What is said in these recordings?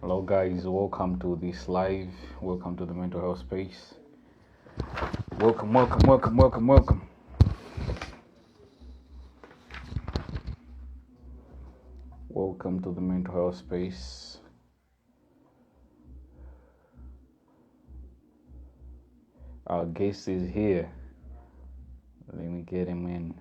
Hello, guys. Welcome to this live. Welcome to the mental health space. Welcome, welcome, welcome, welcome, welcome. Welcome to the mental health space. Our guest is here. Let me get him in.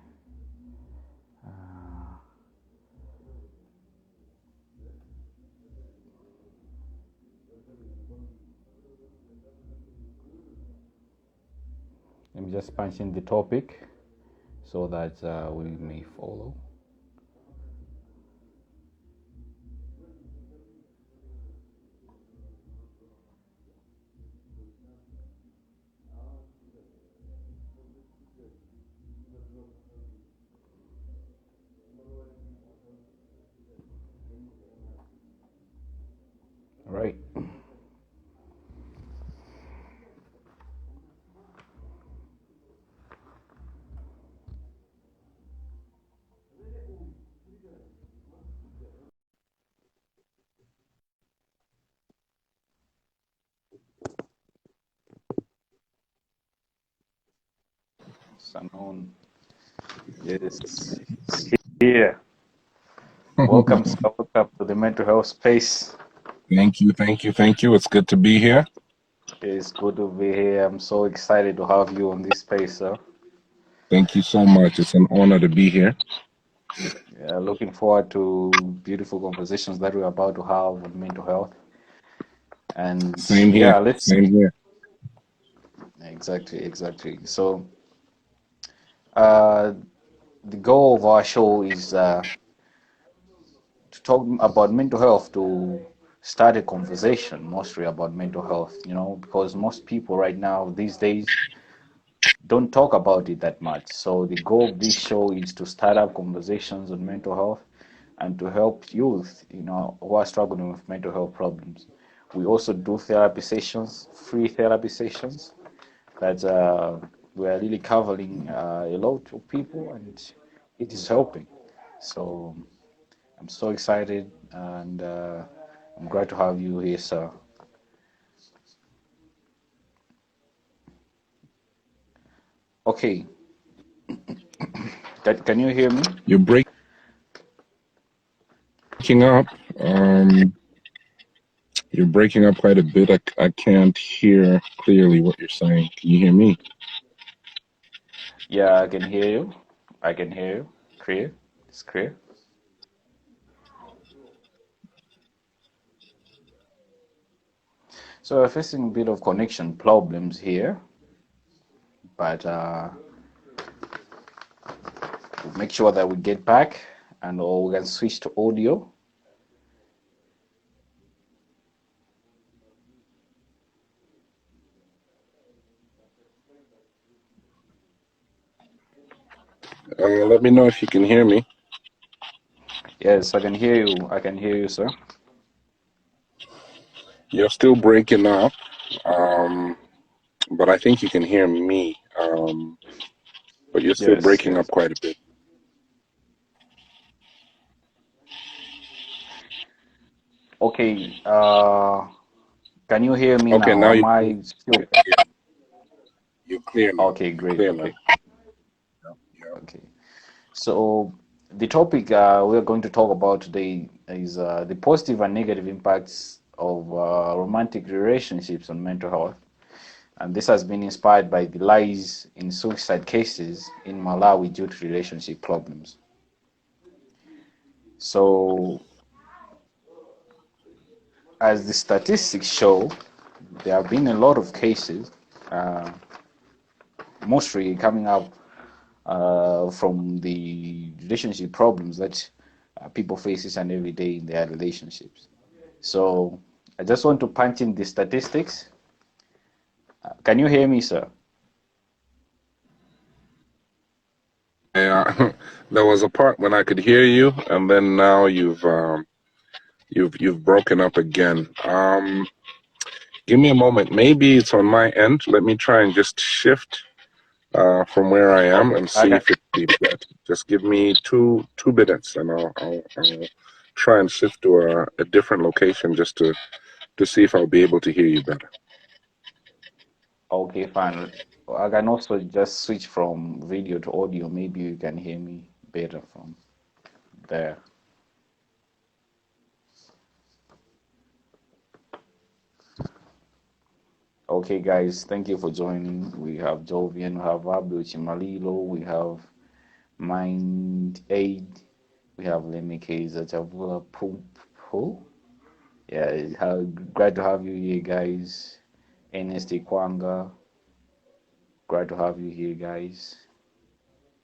Let me just punch in the topic so that we may follow. All right. Sanon, yes, here. Welcome, sir. Welcome to the mental health space. Thank you, thank you, thank you. It's good to be here. It's good to be here. I'm so excited to have you on this space, sir. Thank you so much. It's an honor to be here. Yeah, looking forward to beautiful conversations that we're about to have on mental health. And Same here. yeah, let's Same here. exactly. So, uh, the goal of our show is to talk about mental health, to start a conversation mostly about mental health, because most people right now these days don't talk about it that much. So the goal of this show is to start up conversations on mental health and to help youth, who are struggling with mental health problems. We also do therapy sessions, free therapy sessions that we are really covering a lot of people, and it is helping. So I'm so excited, and I'm glad to have you here, sir. Okay, can you hear me? You're breaking up. Um, you're breaking up quite a bit. I can't hear clearly what you're saying. Can you hear me? Yeah, I can hear you. I can hear you. Clear. It's clear. So we're facing a bit of connection problems here, but we'll make sure that we get back and or we can switch to audio. Let me know if you can hear me. Yes, I can hear you. I can hear you, sir. You're still breaking up, but I think you can hear me. But you're still Yes, breaking up yes. quite a bit. Okay. Can you hear me Okay, now? now Am I still? you're clear now. Okay, You're great. clear now. Okay, Yeah. okay. So the topic we're going to talk about today is the positive and negative impacts of romantic relationships on mental health. And this has been inspired by the rise in suicide cases in Malawi due to relationship problems. So, as the statistics show, there have been a lot of cases, uh, mostly coming up from the relationship problems that people face each and every day in their relationships. So, I just want to punch in the statistics. Can you hear me, sir? Yeah. There was a part when I could hear you, and then now you've broken up again. Give me a moment. Maybe it's on my end. Let me try and just shift from where I am Okay, and see if it be better. Just give me two minutes, and I'll try and shift to a different location just to see if I'll be able to hear you better. Okay, fine. I can also just switch from video to audio. Maybe you can hear me better from there. Okay, guys, thank you for joining. We have Jovian, we have Abdul Chimalilo, we have Mind Aid, we have Lemike Zachavula Pupo. Yeah, glad to have you here, guys. NST Kwanga, glad to have you here, guys.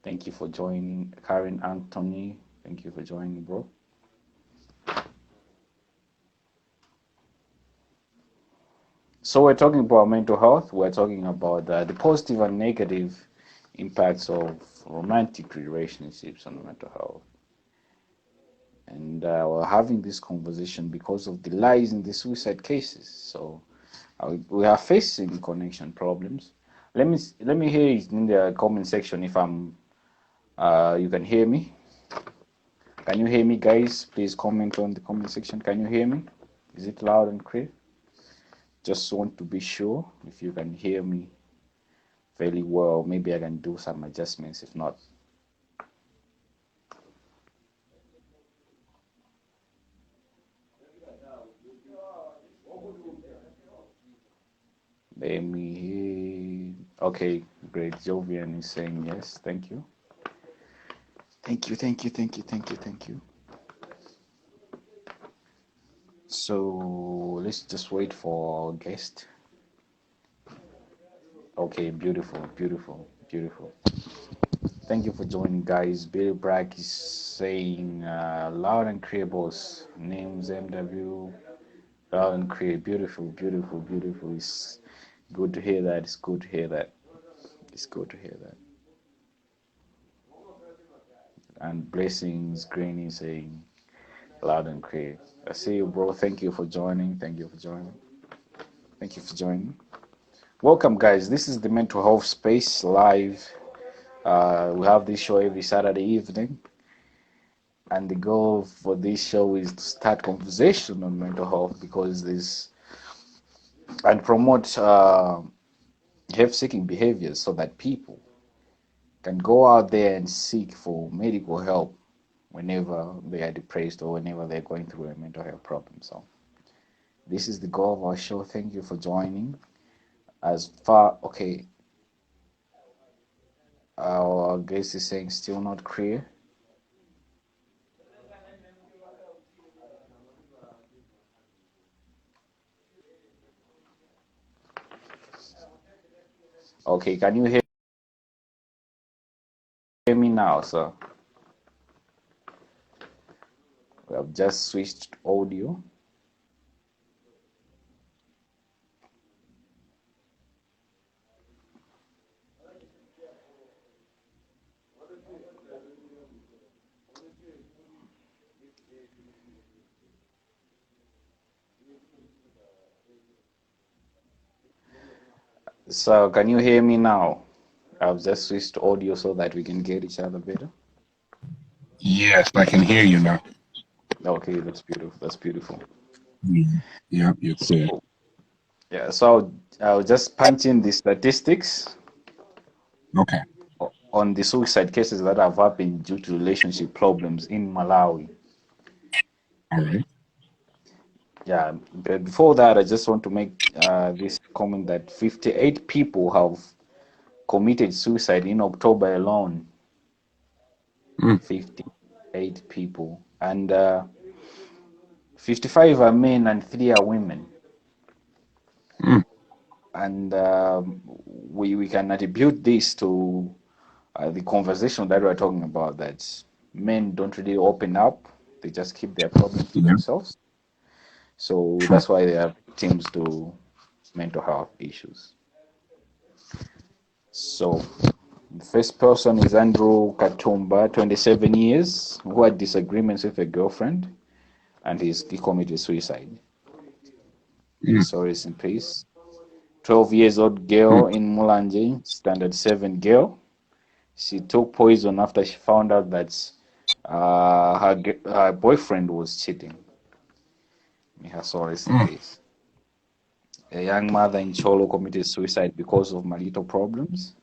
Thank you for joining. Karen Anthony, thank you for joining, bro. So we're talking about mental health. We're talking about the positive and negative impacts of romantic relationships on mental health. And we're having this conversation because of the rise in the suicide cases. So we are facing connection problems. Let me hear it in the comment section if you can hear me. Can you hear me, guys? Please comment on the comment section. Can you hear me? Is it loud and clear? Just want to be sure if you can hear me fairly well. Maybe I can do some adjustments. If not, let me hear. Okay, great. Jovian is saying yes. Thank you. Thank you. Thank you. Thank you. Thank you. Thank you. So let's just wait for our guest. Okay, beautiful, beautiful, beautiful. Thank you for joining, guys. Bill Bragg is saying loud and clear, boss. Names MW. Loud and clear. Beautiful, beautiful, beautiful. It's good to hear that. It's good to hear that. It's good to hear that. And blessings, Granny saying loud and clear. I see you, bro. Thank you for joining. Thank you for joining. Thank you for joining. Welcome, guys. This is the Mental Health Space live. We have this show every Saturday evening, and the goal for this show is to start conversation on mental health because this and promote health-seeking behaviors so that people can go out there and seek for medical help whenever they are depressed or whenever they're going through a mental health problem. So this is the goal of our show. Thank you for joining. As far okay, our guest is saying still not clear. Okay, can you hear me now, sir? We have just switched audio. So can you hear me now? I've just switched audio so that we can get each other better. Yes, I can hear you now. Okay, that's beautiful. That's beautiful. Yeah, you're clear. So yeah, so I'll just punch in the statistics Okay. on the suicide cases that have happened due to relationship problems in Malawi. All right. Yeah, but before that, I just want to make this comment that 58 people have committed suicide in October alone. Mm, 58 people, and 55 are men and 3 are women. mm, And we can attribute this to the conversation that we're talking about, that men don't really open up, they just keep their problems to yeah, themselves. So true. that's why they are victims to mental health issues. So the first person is Andrew Katumba, 27 years, who had disagreements with a girlfriend and he committed suicide. Mm, So rest in peace. 12 years old girl mm, in Mulanje, standard 7 girl. She took poison after she found out that her boyfriend was cheating. May her soul rest in peace. A young mother in Cholo committed suicide because of marital problems.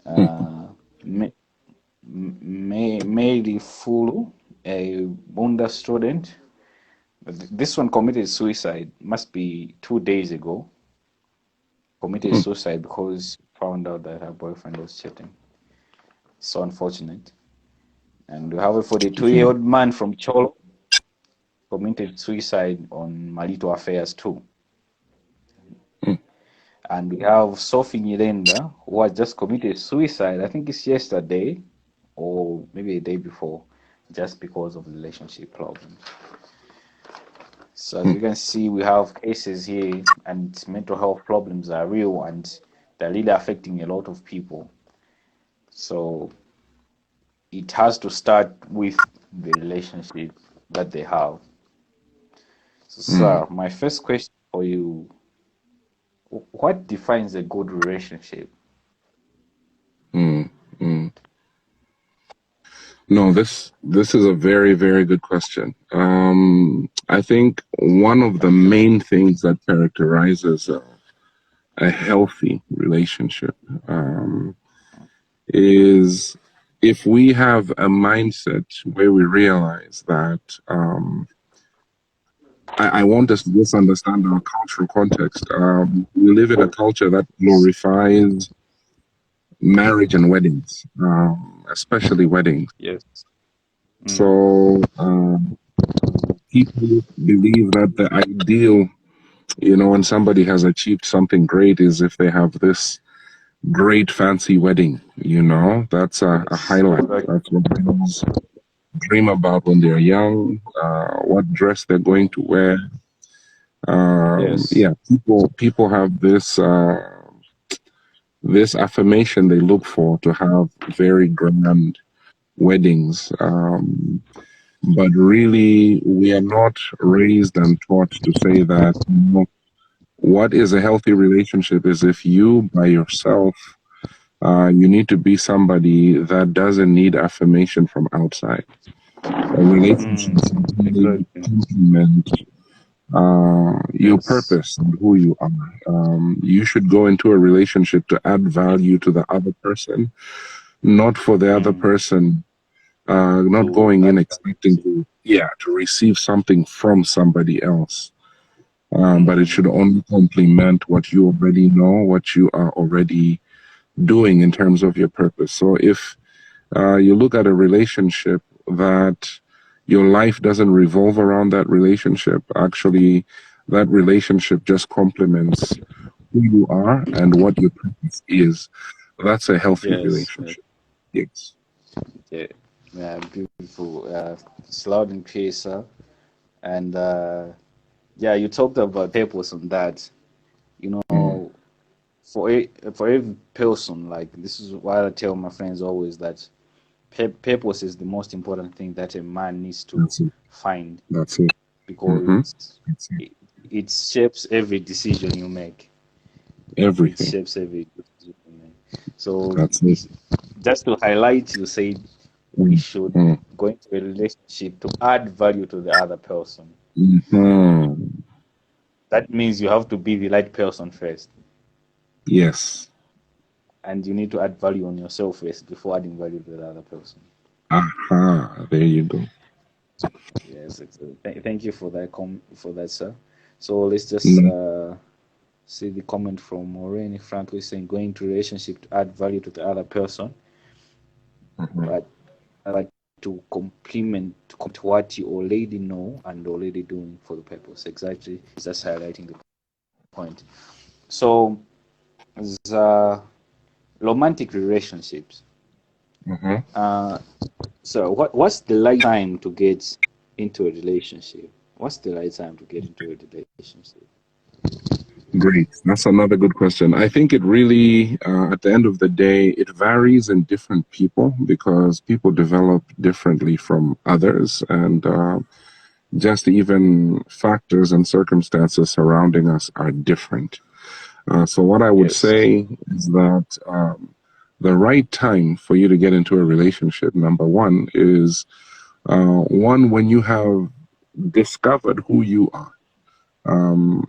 Uh, Ma- Mary Fulu, a Bunda student, this one committed suicide, must be 2 days ago. Committed suicide because found out that her boyfriend was cheating. So unfortunate. And we have a 42-year-old man from Cholo committed suicide on marital affairs too. And we have Sophie Nyirenda, who has just committed suicide. I think it's yesterday or maybe a day before, just because of relationship problems. So as you can see, we have cases here, and mental health problems are real, and they're really affecting a lot of people. So it has to start with the relationship that they have. So, sir, my first question for you: what defines a good relationship? No, this is a very, very good question. I think one of the main things that characterizes a healthy relationship is if we have a mindset where we realize that I want us to just understand our cultural context. We live in a culture that glorifies marriage and weddings, especially weddings. Yes. So people believe that the ideal, when somebody has achieved something great is if they have this great fancy wedding, that's a Yes. highlight. Exactly. That's what girls dream about when they're young, what dress they're going to wear. Yes. Yeah, people have this affirmation they look for to have very grand weddings. But really, we are not raised and taught to say that what is a healthy relationship is if you by yourself, you need to be somebody that doesn't need affirmation from outside. A relationship should really Exactly. complement your Yes. purpose and who you are. You should go into a relationship to add value to the other person, not for the other person, not To going in expecting advance. to receive something from somebody else. But it should only complement what you already know, what you are already doing in terms of your purpose. So if you look at a relationship that your life doesn't revolve around that relationship, actually, that relationship just complements who you are and what your purpose is. That's a healthy Yes. Yes. relationship. Yes. Yeah. Yeah. Beautiful. It's loud and clear, sir. And yeah, you talked about purpose on that. You Mm, know, for every person, like this is why I tell my friends always that purpose is the most important thing that a man needs to that's it. find That's it. Mm-hmm. because That's it. it shapes every decision you make. It Everything. shapes every decision you make. So That's it. just to highlight, you said we Mm, should mm, go into a relationship to add value to the other person. mhm. That means you have to be the right person first, Yes. and you need to add value on yourself first before adding value to the other person. Aha. There you go. Yes, thank you for that for that, sir. So let's just No. see the comment from Maureen Franklin saying going to relationship to add value to the other person, Mhm. but to complement what you already know and already doing for the purpose. Exactly, it's just highlighting the point. So the romantic relationships. Mhm. Uh, so what's the right time to get into a relationship? What's the right time to get into a relationship? Great. That's another good question. I think it really, at the end of the day, it varies in different people because people develop differently from others, and just even factors and circumstances surrounding us are different. So, what I would Yes. say is that the right time for you to get into a relationship, number one, is One, when you have discovered who you are.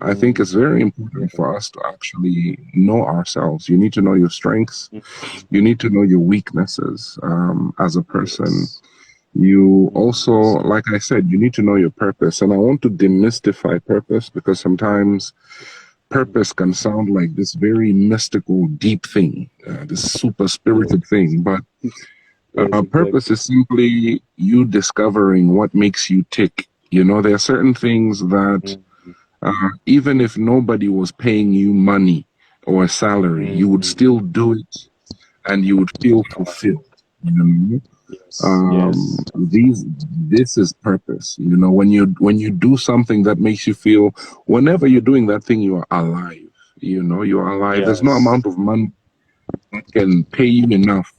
I think it's Mm, very important for us to actually know ourselves. You need to know your strengths. mm, You need to know your weaknesses as a person. yes. You also, Yes. like I said, you need to know your purpose. And I want to demystify purpose because sometimes Mm, purpose can sound like this very mystical, deep thing, this super yes. spirited thing. But Yes, purpose exactly. is simply you discovering what makes you tick. You know, there are certain things that Mm, even if nobody was paying you money or a salary, you would mm, still do it and you would feel fulfilled. You know? yes. Yes. This is purpose. You know, when you do something that makes you feel, whenever you're doing that thing, you are alive. You know, you're alive. There's no Yes. amount of money that can pay you enough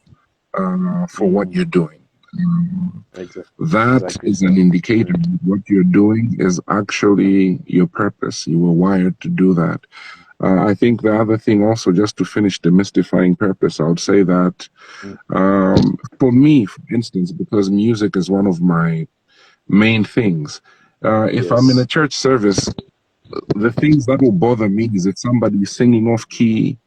for what Mm, you're doing. Um, exactly. that Exactly, is an sir. indicator that what you're doing is actually your purpose. You were wired to do that. I think the other thing, also, just to finish demystifying purpose, I would say that Mm, for me, for instance, because music is one of my main things, if I'm in a yes. church service, the things that will bother me is if somebody's singing off key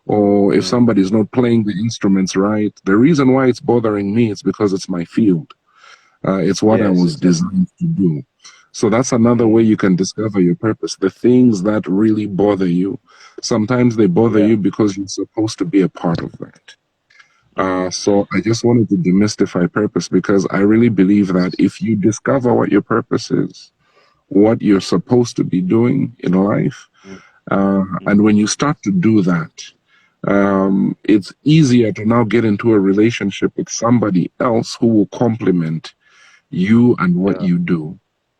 or if Mm, somebody's not playing the instruments right. The reason why it's bothering me is because it's my field. It's what I yes, was exactly. designed to do. So that's another way Mm, you can discover your purpose. The things that really bother you, sometimes they bother yeah. you because you're supposed to be a part of that. Mm, So I just wanted to demystify purpose because I really believe that if you discover what your purpose is, what you're supposed to be doing in life, mm, and mm, when you start to do that, it's easier to now get into a relationship with somebody else who will complement you and what yeah. you do.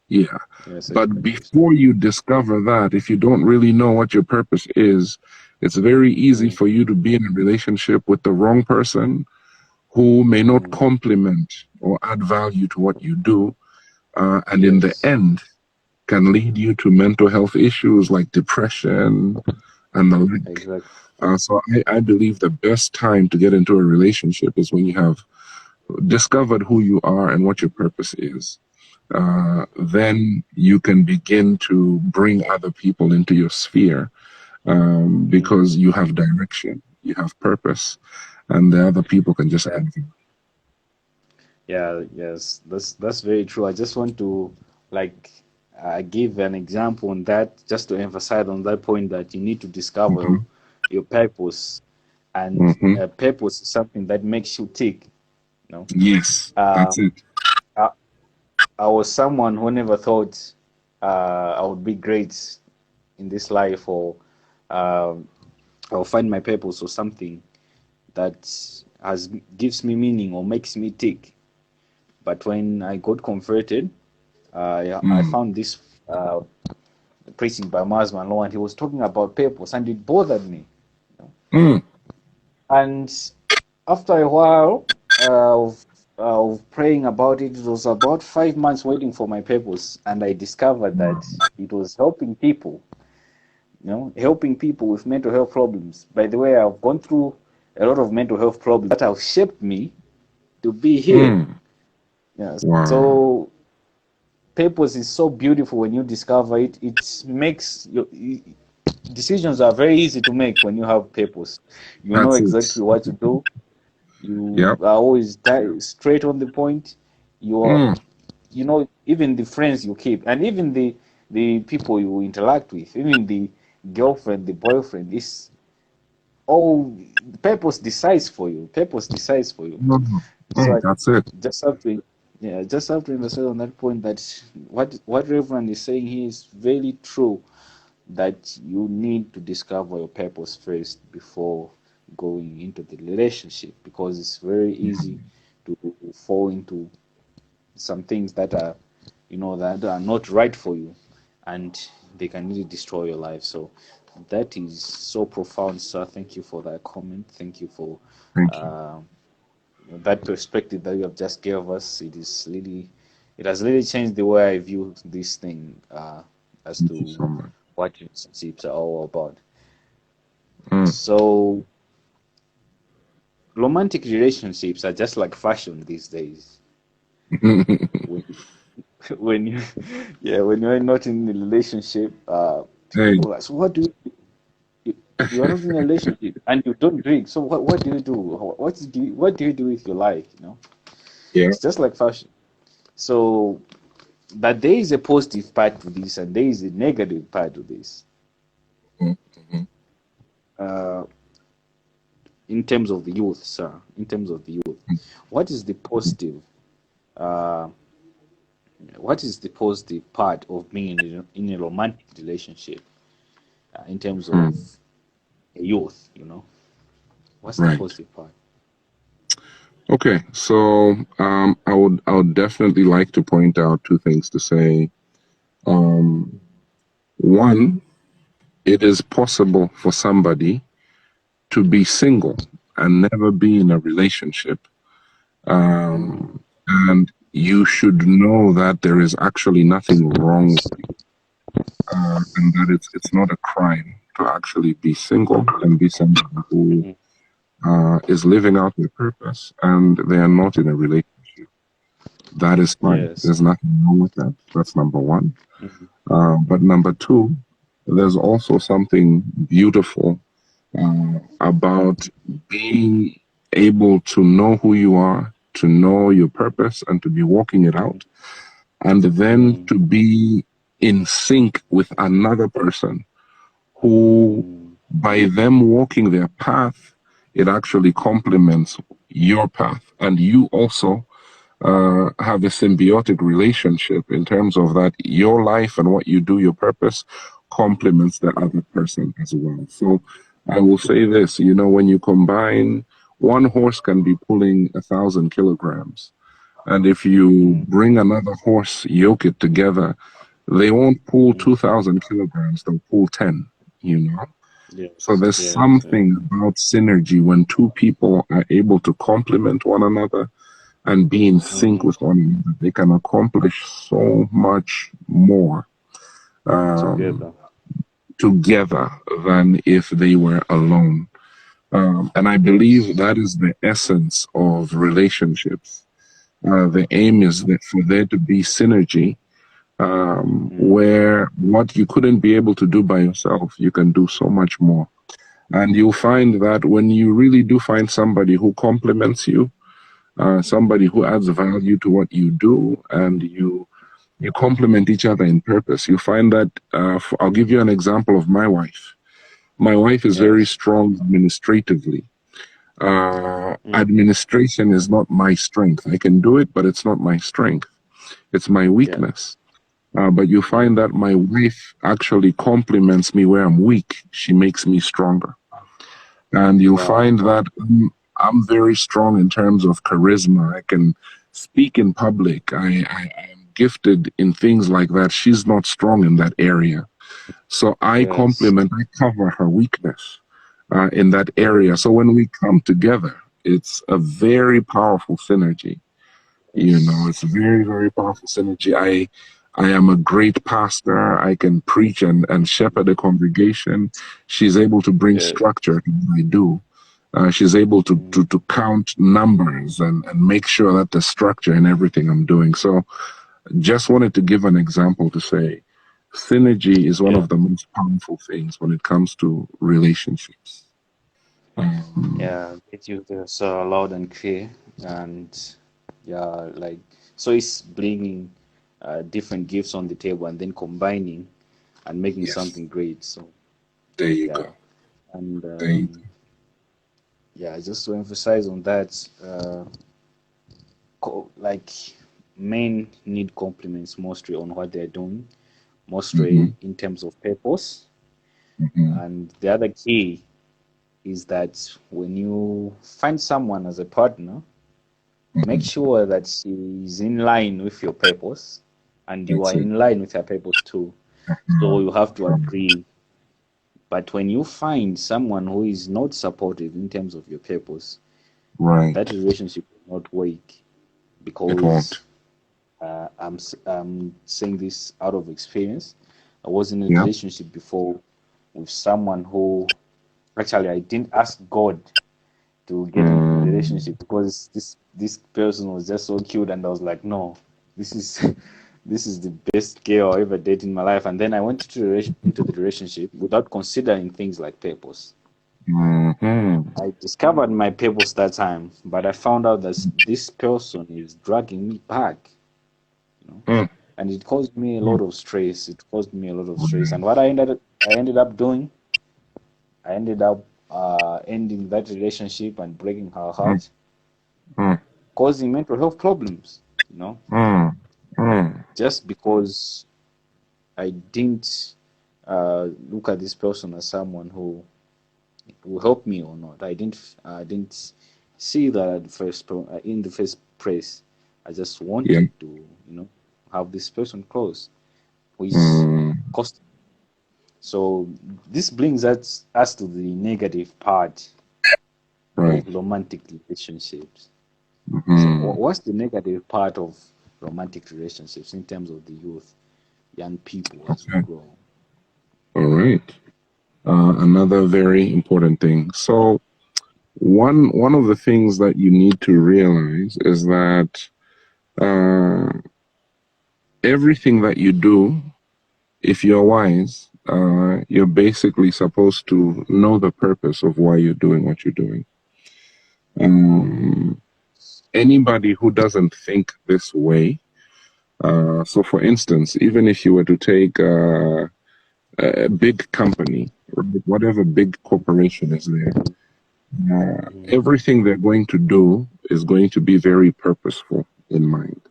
Yeah. Yes, But exactly. before you discover that, if you don't really know what your purpose is, it's very easy Mm, for you to be in a relationship with the wrong person who may not mm, complement or add value to what you do. And in the yes. end, can lead you to mental health issues like depression and the like. Exactly. So I believe the best time to get into a relationship is when you have discovered who you are and what your purpose is. Then you can begin to bring other people into your sphere Mm, because you have direction, you have purpose, and the other people can just yeah. add. Yeah. Yes. That's very true. I just want to like give an example on that, just to emphasize on that point that you need to discover Mhm. your purpose, and Mhm. purpose is something that makes you tick. You know. Yes, that's Um, it. I, I was someone who never thought I would be great in this life, or um, I'll find my purpose or something that has gives me meaning or makes me tick. But when I got converted, I Mm. found this preaching by Mars Malone, and he was talking about purpose, and it bothered me. Mm. And after a while of praying about it, it was about 5 months waiting for my purpose, and I discovered that Wow. it was helping people, helping people with mental health problems. By the way, I've gone through a lot of mental health problems that have shaped me to be here. Mm. Yes. Wow. So purpose is so beautiful when you discover it. It makes your decisions are very easy to make when you have purpose. You know That's it. exactly what to do. You Yep. are always straight on the point. You are, Mm. even the friends you keep, and even the people you interact with, even the girlfriend, the boyfriend, is all purpose decides for you. Purpose decides for you. Mm. So I That's it. just have to, yeah, just have to emphasize on that point that what Reverend is saying here is very true. That you need to discover your purpose first before going into the relationship, because it's very easy to fall into some things that are, that are not right for you, and they can really destroy your life. So that is so profound, sir. Thank you for that comment. Thank you for Thank you. uh, that perspective that you have just gave us. It has really changed the way I view this thing, as Thank you to so much. what relationships are all about. Mm. So romantic relationships are just like fashion these days. when when you yeah, when you're not in a relationship, Hey, people are like, so what do you, you are not in a relationship and you don't drink, so what do you do? What do you do with your life, you know? yeah. It's just like fashion. So, but there is a positive part to this and there is a negative part to this. Mm-hmm. uh, in terms of the youth, sir, in terms of the youth, what is the positive uh, what is the positive part of being in a romantic relationship, in terms of Mm-hmm. a youth, you know? What's the Right. positive part? Okay. So I would definitely like to point out two things to say. Um, One, it is possible for somebody to be single and never be in a relationship. Mm, Um, and you should know that there is actually nothing wrong with you, and that it's not a crime to actually be single and be somebody who mm, is living out their purpose and they are not in a relationship. That is fine. yes. There's nothing wrong with that. That's number one. Mm, But number two, there's also something beautiful about being able to know who you are, to know your purpose, and to be walking it mm, out, and then mm, to be in sync with another person who, mm, by them walking their path, it actually complements your path. And you also have a symbiotic relationship in terms of that your life and what you do, your purpose, complements the other person as well. So I will say this, when you combine, one horse can be pulling 1,000 kilograms. And if you mm, bring another horse, yoke it together, they won't pull mm. 2,000 kilograms, they'll pull 10, you know? So Yes, there's yes, yes. something about synergy when two people are able to complement one another and be in sync Mm, with one another. They can accomplish so much more um, together. together than if they were alone. And I believe Yes. that is the essence of relationships. The aim is that for there to be synergy, Mm, where what you couldn't be able to do by yourself, you can do so much more. And you'll find that when you really do find somebody who complements you, somebody who mm, adds value to what you do, and you complement each other in purpose. You find that I'll give you an example of my wife. My wife is very yes. strong administratively. Mm, Administration is not my strength. I can do it, but it's not my strength. It's my yeah. weakness. But you find Mm, that my wife actually complements me where I'm weak. She makes me stronger. And you'll wow. find that I'm very strong in terms of charisma. I can speak in public. I am gifted in things like that. She's not strong in that area. So I Yes. complement, I cover her weakness in that area. Yes. So when we come together, it's a very powerful synergy. Yes. It's a very, very powerful synergy. I am a great pastor. I can preach and shepherd a congregation. She's able to bring Yes. structure to what I do. She's able Mm, to count numbers and make sure that there's structure in everything I'm doing. So just wanted to give an example to say synergy is one yeah. of the most powerful things when it comes to relationships. Um, Yeah, get you there so loud and clear, and yeah, like so it's bringing different gifts on the table and then combining and making yes, something great. So there you yeah, go. and There you yeah, just to emphasize on that, like men need compliments mostly on what they're doing, go. mostly in terms of purpose, Hmm. and the other key is that when you find someone as a partner, make Hmm. sure that she is in line with your purpose and you are That's it. in line with her purpose too. So you have to Um, agree. But when you find someone who is not supportive in terms of your purpose, right. that relationship will not work It because won't. I'm saying this out of experience. I was in a Yeah. relationship before with someone who actually I didn't ask God to get into the Mm, relationship because this person was just so cute, and I was like, no, this is this is the best girl I ever dated in my life. And then I went into the relationship without considering things like purpose. mhm, I discovered my purpose that time, but I found out that this person is dragging me back, you know, mm, and it caused me a mm. lot of stress. It caused me a lot of stress, and Right. what I ended up doing, I ended up ending that relationship and breaking her Mm, heart, mm, causing mental health problems, you know, mm, mm. just because I didn't look at this person as someone who will help me or not. I didn't see that at the in the first place. I just Yeah. wanted to, have this person close, which Mm, cost. So this brings us to the negative part right. of romantic relationships. So Mhm. what's the negative part of romantic relationships in terms of the youth, young people as we Okay. grow? All right. Another very important thing. So one of the things that you need to realize is that uh, everything that you do, if you're wise, you're basically supposed to know the purpose of why you're doing what you're doing. Mm, Um, Anybody who doesn't think this way, so for instance, even if you were to take a big company, right, whatever big corporation is there, mm, everything they're going to do is going to be very purposeful in mind.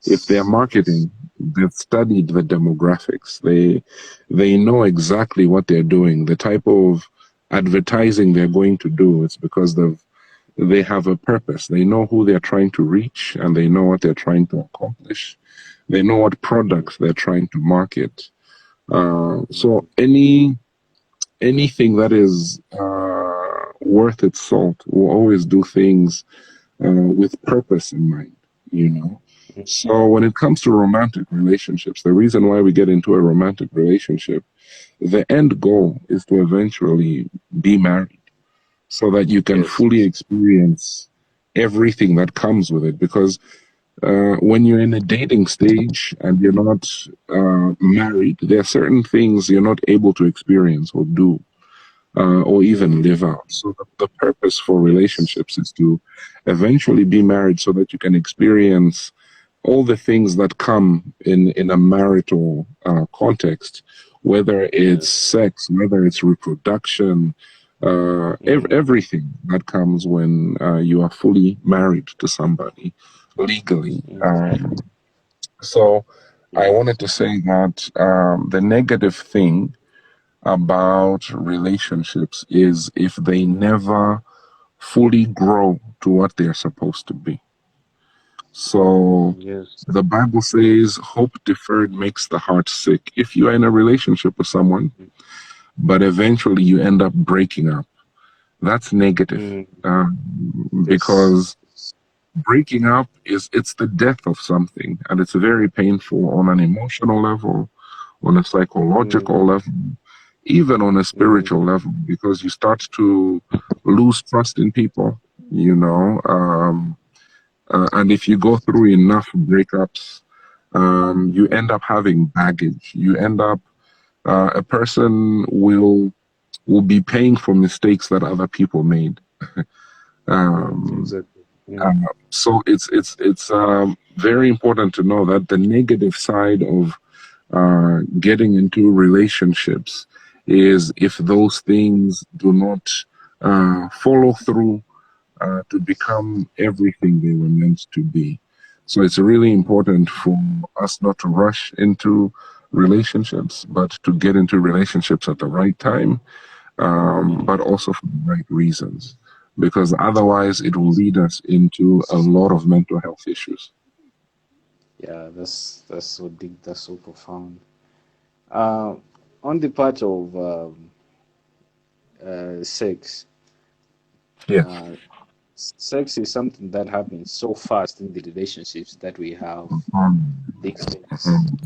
If they're yes. marketing, they've studied the demographics. They know exactly what they're doing. The type of advertising they're going to do, it's because they have a purpose. They know who they're trying to reach and they know what they're trying to accomplish. They know what Mm, products they're trying to market. So mm, anything that is worth its salt will always do things with purpose in mind, you know. mm, So when it comes to romantic relationships, the reason why we get into a romantic relationship, the end goal is to eventually be married so that you can yes. fully experience everything that comes with it. Because when you're in a dating stage and you're not married, there are certain things you're not able to experience or do or even Mm, live out. So the purpose for yes. relationships is to eventually be married so that you can experience all the things that come in a marital context, whether it's Yes. sex, whether it's reproduction, Mm, everything that comes when you are fully married to somebody legally. mm, So I yes. wanted to say that the negative thing about relationships is if they never fully grow to what they're supposed to be. So Yes. the Bible says, hope deferred makes the heart sick. If you are in a relationship with someone, but eventually you end up breaking up, that's negative. Mm, yes. Because breaking up it's the death of something, and it's very painful on an emotional level, on a Mm, psychological level, even on a mm, spiritual level, because you start to lose trust in people, you know. And if you go through enough breakups, you end up having baggage. You end up a person will be paying for mistakes that other people made. Um, exactly. Mm, uh, so it's very important to know that the negative side of getting into relationships is if those things do not follow through to become everything they were meant to be. So it's really important for us not to rush into relationships, but to get into relationships at the right time, but mm, also for the right reasons. Because otherwise, it will lead us into a lot of mental health issues. yeah, that's so deep. That's so profound. Uh, on the part of sex, Yes. uh, sex is something that happens so fast in the relationships that we have these days. Mhm.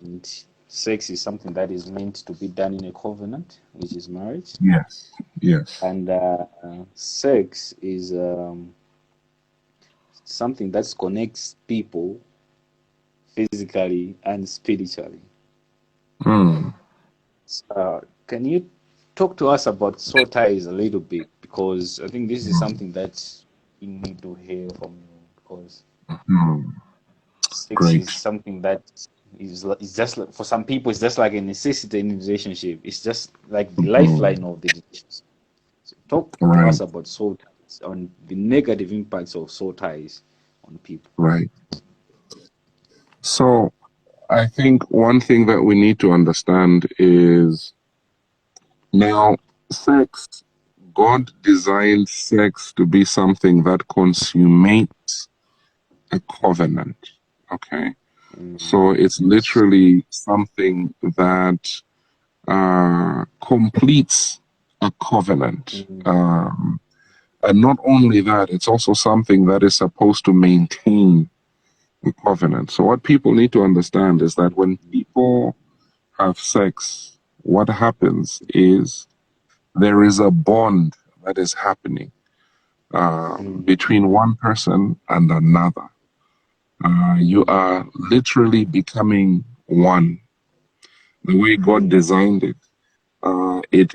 And sex is something that is meant to be done in a covenant, which is marriage. Yes. Yes. And sex is something that connects people physically and spiritually. Mm. Can you talk to us about soul ties a little bit? Because I think this is Mm. something that we need to hear from you. Because Mm. sex is Great. something that is just like, for some people, it's just like a necessity in a relationship. It's just like the Mm. lifeline of the relationship. So talk to Right. us about soul ties, on the negative impacts of soul ties on people. Right. So I think one thing that we need to understand is now sex, God designed sex to be something that consummates a covenant. Okay. So it's Yes. literally something that completes a covenant. And not only that, it's also something that is supposed to maintain the covenant. So, what people need to understand is that when people have sex, what happens is there is a bond that is happening between one person and another. You are literally becoming one. The way God designed it,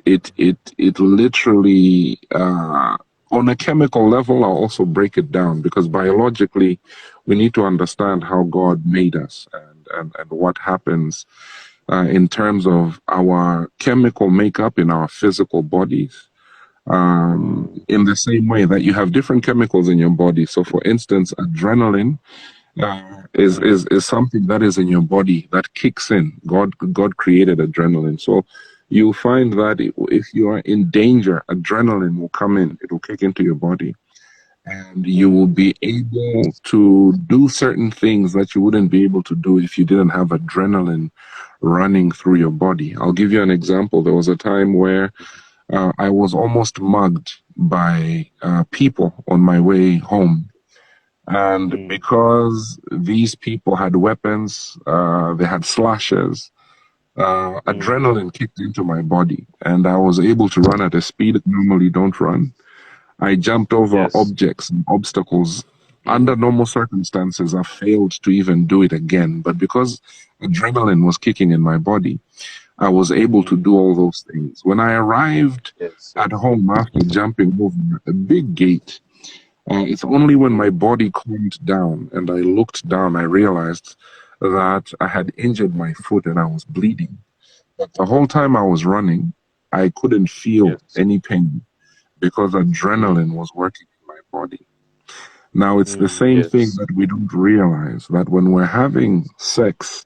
it literally on a chemical level. I'll also break it down because biologically, we need to understand how God made us and what happens in terms of our chemical makeup in our physical bodies. In the same way that you have different chemicals in your body. So, for instance, adrenaline is something that is in your body that kicks in. God created adrenaline. So you find that if you are in danger, adrenaline will come in. It will kick into your body, and you will be able to do certain things that you wouldn't be able to do if you didn't have adrenaline running through your body. I'll give you an example. There was a time where I was almost mugged by people on my way home. And because these people had weapons, they had slashes, adrenaline kicked into my body, and I was able to run at a speed I normally don't run. I jumped over Yes. objects and obstacles. Under normal circumstances, I failed to even do it again. But because adrenaline was kicking in my body, I was able to do all those things. When I arrived Yes. at Yes. home after jumping over a big gate, it's only when my body calmed down and I looked down, I realized that I had injured my foot and I was bleeding. But the whole time I was running, I couldn't feel Yes. any pain because adrenaline was working in my body. Now, it's the same thing Yes. that we don't realize that when we're having sex,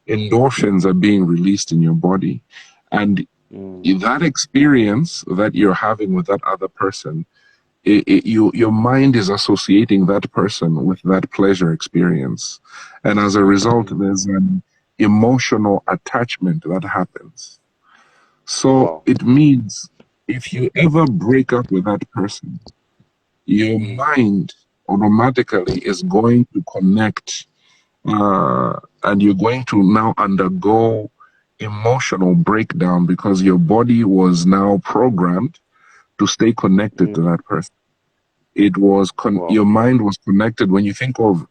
endorphins are being released in your body. And that experience that you're having with that other person, your mind is associating that person with that pleasure experience. And as a result, there's an emotional attachment that happens. So Wow. it means if you ever break up with that person, your mind automatically is going to connect, and you're going to now undergo emotional breakdown because your body was now programmed to stay connected to that person. It was Wow. your mind was connected. When you think of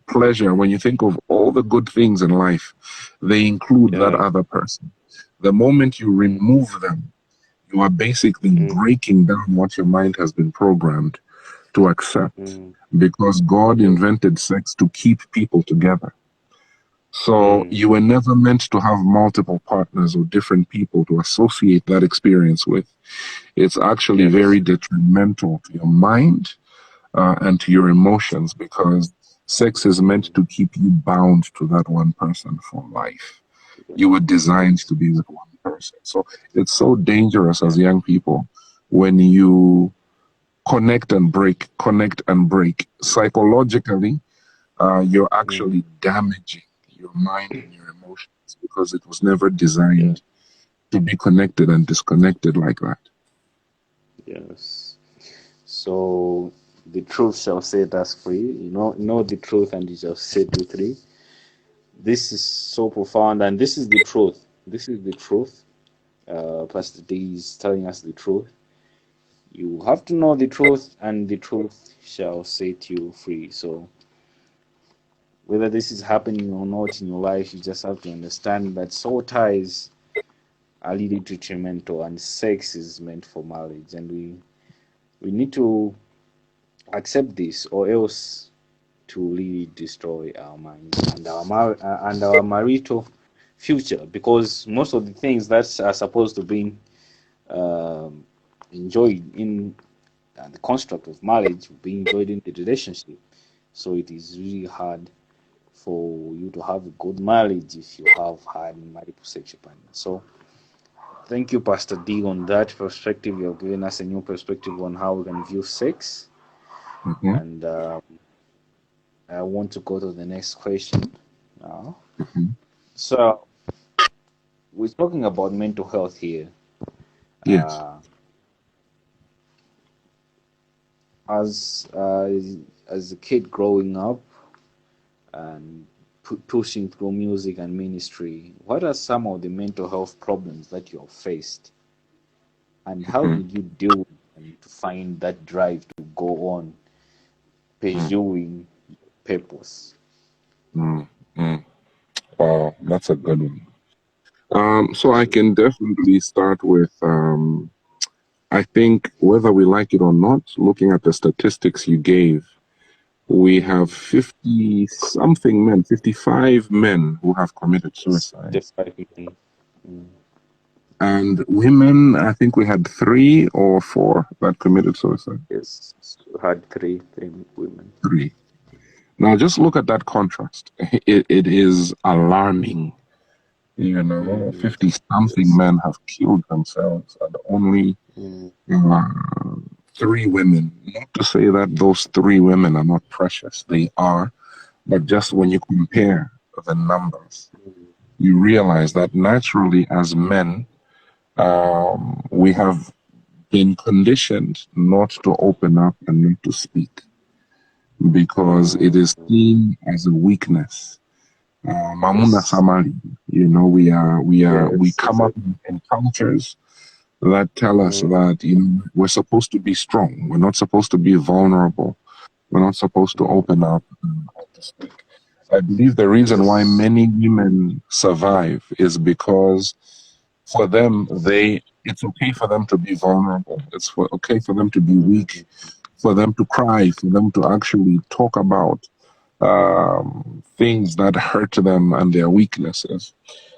pleasure, when you think of all the good things in life, they include that Yes. other person. The moment you remove them, you are basically breaking down what your mind has been programmed to accept, because God Yes. invented sex to keep people together. So you were never meant to have multiple partners or different people to associate that experience with. It's actually Yes. very detrimental to your mind and to your emotions, because sex is meant to keep you bound to that one person for life. You were designed Yes. to be with one person. So it's so dangerous Yeah. as young people when you connect and break. Psychologically, you're actually damaging your mind and your emotions because it was never Yeah. designed to be connected and disconnected like that. Yes. So the truth shall set us free. Know the truth, and it shall set you free. This is so profound, and this is the truth. This is the truth. Pastor D is telling us the truth. You have to know the truth, and the truth shall set you free. So, whether this is happening or not in your life, you just have to understand that soul ties are really detrimental, and sex is meant for marriage, and we need to accept this, or else to really destroy our minds and and our marital future. Because most of the things that are supposed to be um, enjoyed in the construct of marriage will be enjoyed in the relationship. So it is really hard for you to have a good marriage if you have had multiple sexual partners. So thank you, Pastor D, on that perspective. You're giving us a new perspective on how we can view sex. Mm-hmm. And I want to go to the next question now. Mm-hmm. So we're talking about mental health here. Yes. Uh, as a kid growing up and pushing through music and ministry, what are some of the mental health problems that you have faced, and how Mm-hmm. did you deal with them to find that drive to go on pursuing purpose? Mm-hmm. Wow, that's a good one. So I So, can definitely start with I think whether we like it or not, looking at the statistics you gave, we have mm, 50 something men, 55 men who have committed yes, suicide. despite me. Mm, And women, I think we had three or four that committed suicide. yes, had three women. Three. Now just look at that contrast. It is alarming. You know, Mm, 50 something yes. men have killed themselves and only Mm, uh, three women. Not to say that those three women are not precious, they are, but just when you compare the numbers, mm, you realize that naturally, as men, we have been conditioned not to open up and not to speak because it mm, is seen as a weakness. Mamuna yes. Samali, you know, we Yes, come up exactly. in encounters that tell us Mm, that, you know, we're supposed to be strong. We're not supposed to be vulnerable. We're not supposed to mm, open up and to speak. I believe the reason why yes. many women survive is because for them, it's okay for them to be vulnerable. Okay for them to be weak, Mm, for them to cry, for them to actually talk about things that hurt them and their weaknesses.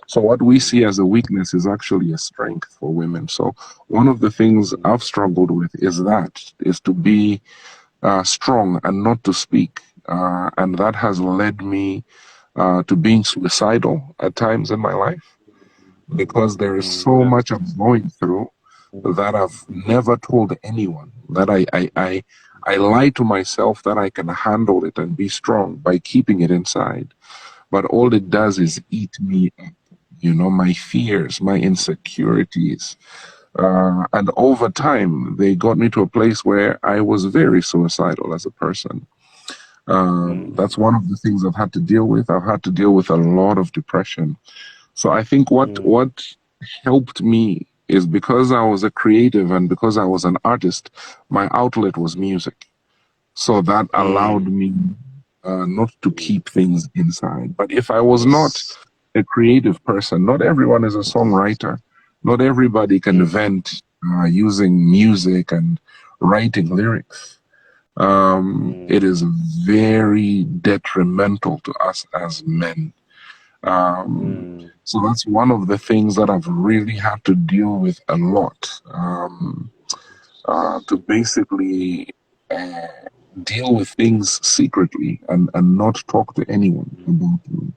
So what we see as a weakness is actually a strength for women. So one of the things mm, I've struggled with is to be strong and not to speak. And that has led me to being suicidal at times in my life because there is so yeah. much I'm going through that I've never told anyone. That I lie to myself that I can handle it and be strong by keeping it inside. But all it does is eat me up. You know, my fears, my insecurities. And over time, they got me to a place where I was very suicidal as a person. That's Mm, one of the things I've had to deal with. I've had to deal with a lot of depression. So I think mm, what helped me is because I was a creative and because I was an artist, my outlet was music. So that allowed mm, me not to mm, keep things inside. But if I was not yes. a creative person, not everyone is a songwriter. Not everybody can Mm, vent using music and writing lyrics. It mm, is very detrimental to us as men. Um, mm, so that's one of the things that I've really had to deal with a lot. To basically uh, deal with things secretly and not talk to anyone about them.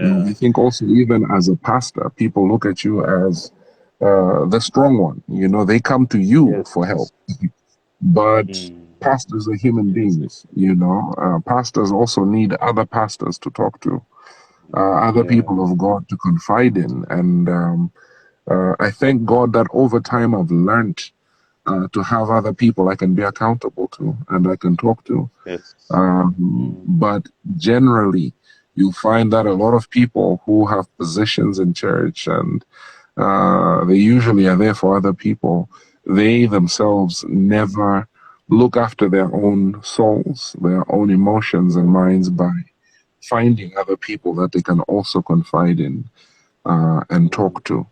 I yeah. think also, even as a pastor, people look at you as the strong one. You know, they come to you for help. Yes. But Mm, pastors are human beings, you know. Pastors also need other pastors to talk to, other yeah. people of God to confide in. And I thank God that over time I've learned to have other people I can be accountable to and I can talk to. Yes. Mm, But generally, you find that a lot of people who have positions in church and They usually are there for other people. They themselves never look after their own souls, their own emotions and minds by finding other people that they can also confide in and Mm, talk to.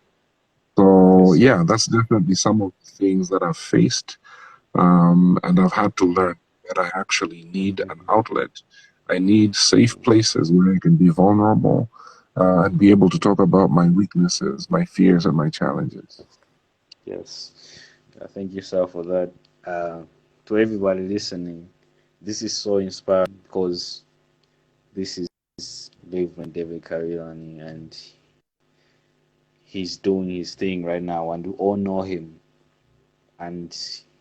So, yes, sir. yeah, that's definitely some of the things that I've faced. And I've had to learn that I actually need an Mhm. outlet. I need safe Yes. places where I can be vulnerable and be able to talk about my weaknesses, my fears, and my challenges. Yes. Thank you, sir, for that. Uh, to everybody listening, this is so inspiring because this is Reverend David Kalilani, and he's doing his thing right now, and we all know him. And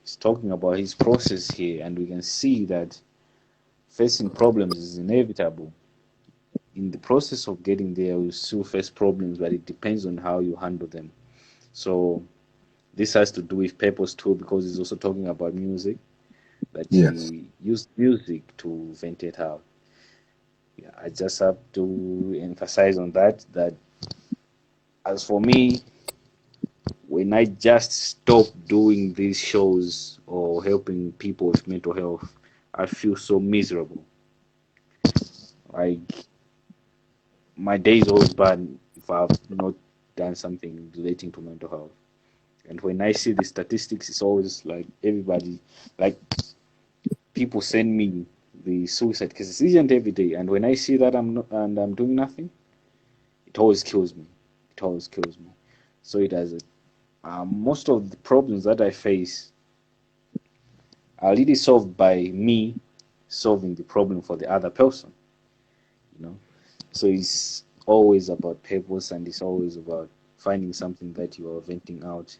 he's talking about his process here, and we can see that facing problems is inevitable. In the process of getting there, we still face problems, but it depends on how you handle them. So this has to do with purpose too, because he's also talking about music, that Yes. he used music to vent it out. Yeah, I just have to emphasize on that. That as for me, when I just stop doing these shows or helping people with mental health, I feel so miserable. Like my day is always bad if I've not done something relating to mental health. And when I see the statistics, it's always like everybody, like people send me the suicide cases. It isn't every day, and when I see that I'm not and I'm doing nothing, it always kills me. It always kills me. So it has a, most of the problems that I face are really solved by me solving the problem for the other person. You know, so it's always about purpose, and it's always about finding something that you are venting out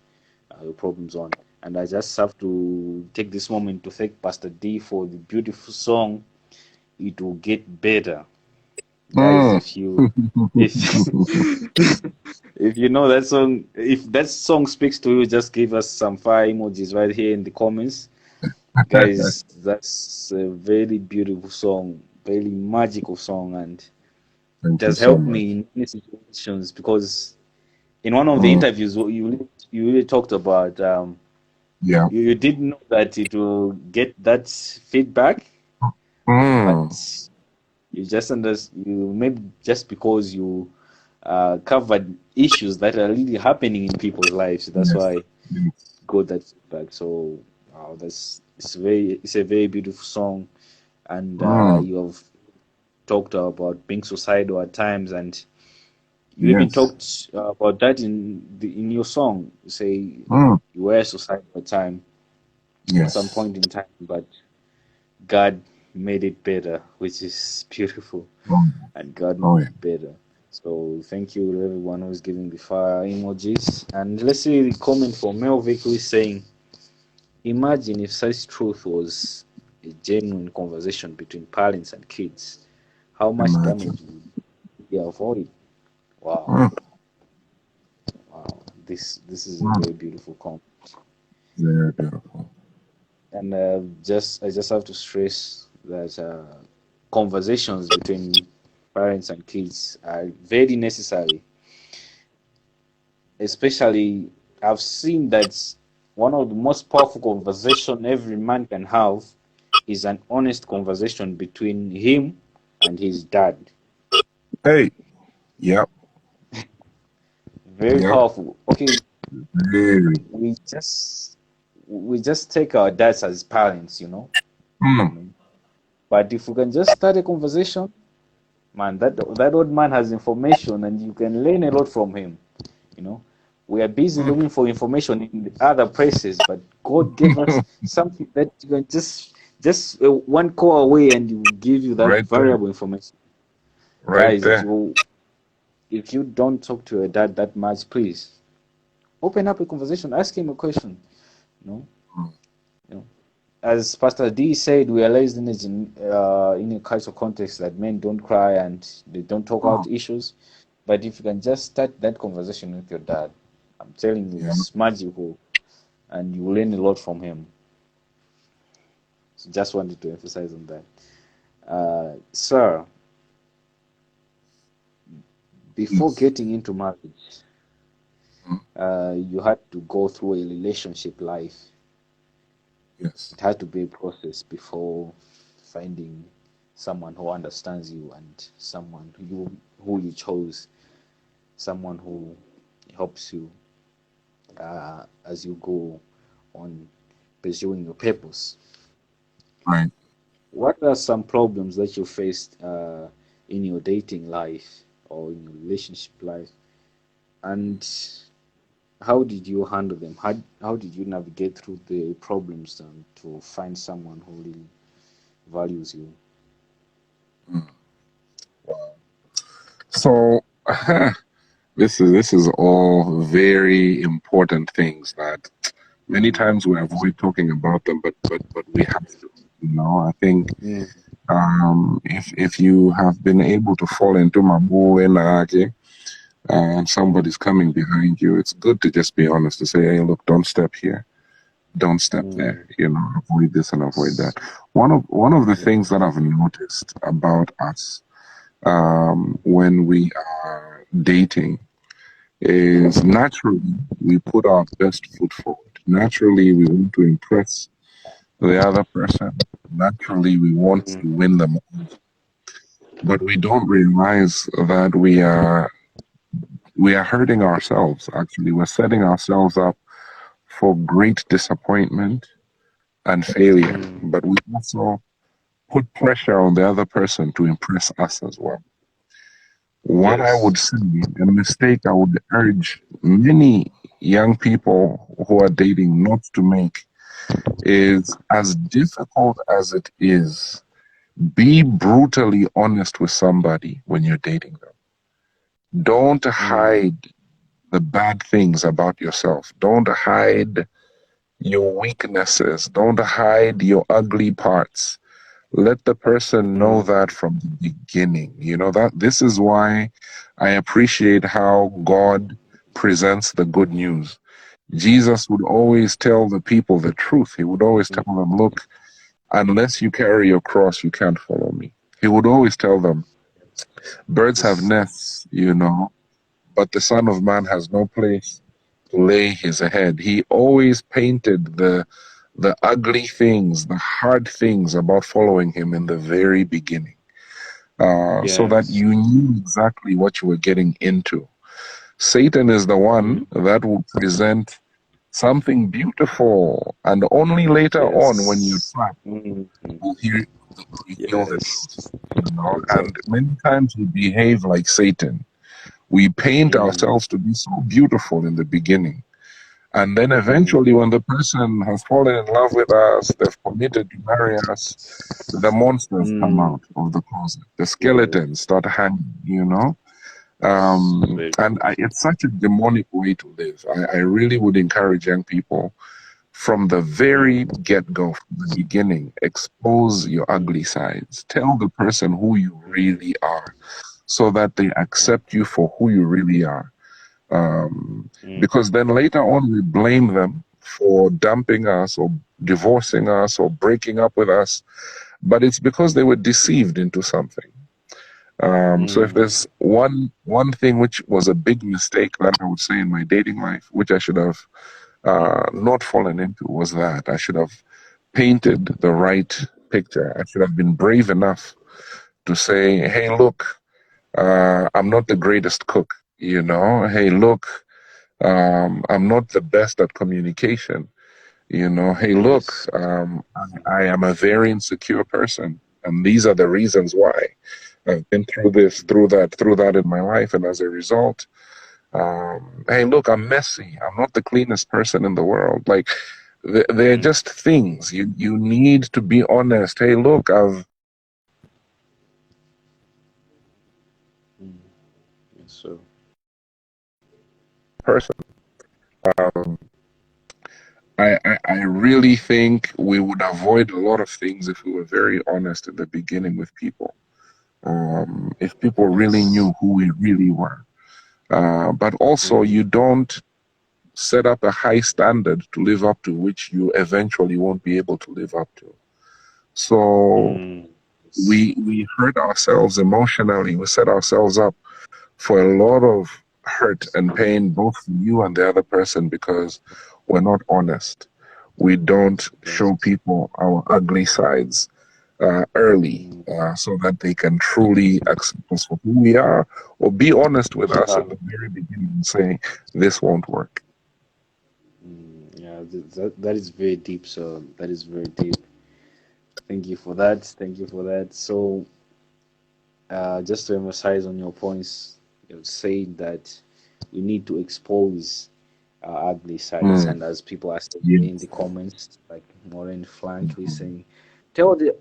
your problems on. And I just have to take this moment to thank Pastor D for the beautiful song. It will get better, guys. Mm. If if you know that song, if that song speaks to you, just give us some fire emojis right here in the comments, guys. That's a very beautiful song, very magical song, and it Thank you has so helped much. me in many situations because in one of the Mm. interviews you really talked about Yeah. you didn't know that it will get that feedback, Mm. but you just you maybe just because you covered issues that are really happening in people's lives. That's Yes. why Yes. got that feedback. So wow, that's it's a very beautiful song, and Mm. you have talked about being suicidal at times, and you even Yes. talked about that in your song. You say Mm. you were suicidal at time at some Yes. point in time, but God made it better, which is beautiful, Oh, and God oh made yeah. it better. So thank you to everyone who's giving the fire emojis. And let's see the comment from Melvick who is saying, imagine if such truth was a genuine conversation between parents and kids. How much Imagine. damage would be avoided? Wow, Mm. wow. This is a Mm. very beautiful comment. Very beautiful. And just I just have to stress that conversations between parents and kids are very necessary. Especially, I've seen that one of the most powerful conversation every man can have is an honest conversation between him and his dad. Hey. Yep. Very Yep. powerful. Okay, Very. we just we just take our dads as parents, Mm. you know. But if we can just start a conversation, man, that old man has information, and you can learn a lot from him. You know, we are busy Mm. looking for information in other places, but God gave us something that you can just one call away, and He will give you that Right there. valuable information. Right Guys, there. if you don't talk to your dad that much, please open up a conversation, ask him a question. You know, Mm. you know. As Pastor D said, we are raised in a cultural context that men don't cry and they don't talk Mm. out issues. But if you can just start that conversation with your dad, I'm telling you, Yeah. it's magical, and you learn a lot from him. So just wanted to emphasize on that. Sir, before Yes. getting into marriage, you had to go through a relationship life. Yes. It had to be a process before finding someone who understands you and someone who you chose, someone who helps you as you go on pursuing your purpose. Right. What are some problems that you faced in your dating life or in your relationship life, and how did you handle them? How did you navigate through the problems to find someone who really values you? Mm. Wow. So this is all very important things that many Mm, times we avoid talking about them, but we have to. I think mm, if you have been able to fall into Mabu and somebody's coming behind you, it's good to just be honest to say, hey, look, don't step here, don't step there. mm, Avoid this and avoid that. One of the yeah. things that I've noticed about us when we are dating is naturally we put our best foot forward. Naturally, we want to impress the other person. Naturally, we want to Mm, win them, but we don't realize that we are hurting ourselves. Actually, we're setting ourselves up for great disappointment and failure. mm, But we also put pressure on the other person to impress us as well. What I would yes. say, a mistake I would urge many young people who are dating not to make is, as difficult as it is, be brutally honest with somebody when you're dating them. Don't Mm, hide the bad things about yourself. Don't hide your weaknesses. Don't hide your ugly parts. Let the person know mm, that from the beginning. That this is why I appreciate how God presents the good news. Jesus would always tell the people the truth. He would always tell them, look, unless you carry your cross, you can't follow me. He would always tell them, birds have yes. nests, but the Son of Man has no place to lay his head. He always painted the ugly things, the hard things about following him in the very beginning, so that Yes. you knew exactly what you were getting into. Satan is the Mm, one that will present something beautiful, and only later on, when you yes. try, Mm, will he reveal the truth. yes. And Exactly. many times we behave like Satan. We paint Mm, ourselves to be so beautiful in the beginning. And then mm, eventually, when the person has fallen in love with us, they've committed to marry us, the monsters come mm, out of the closet. The yes. skeletons start hanging. Very And true. it's such a demonic way to live. I really would encourage young people from the very Mm, get go, from the beginning, expose your ugly mm, sides. Tell the person who you mm, really are so that they mm, accept you for who you really are. Um, mm, because then later on, we blame them for dumping us or divorcing us or breaking up with us, but it's because they were deceived into something. So if mm, there's one thing which was a big mistake that I would say in my dating life, which I should have not fallen into, was that I should have painted the right picture. I should have been brave enough to say, "Hey, look, I'm not the greatest cook. Hey, look, I'm not the best at communication. Hey, look, yes. I am a very insecure person, and these are the reasons why. I've been through this, through that in my life, and as a result, hey, look, I'm messy. I'm not the cleanest person in the world. Like, they're Mm, just things. You need to be honest. Hey, look, I've mm, yes, so. person. Um, I really think we would avoid a lot of things if we were very honest at the beginning with people. If people really Yes. knew who we really were. But also, Mm, you don't set up a high standard to live up to, which you eventually won't be able to live up to. So mm, yes. we hurt ourselves emotionally. We set ourselves up for a lot of hurt and pain both for you and the other person because we're not honest. We don't show Yes. people our ugly sides early Mm, so that they can truly accept us for who we are or be honest with us yeah. in the very beginning and say, this won't work. Yeah, that is very deep. So that is very deep. Thank you for that. Thank you for that. So, just to emphasize on your points, you're saying that we need to expose our ugly sides, Mm, and as people are saying in the yes. comments, like Maureen Flankly Mhm. saying, tell the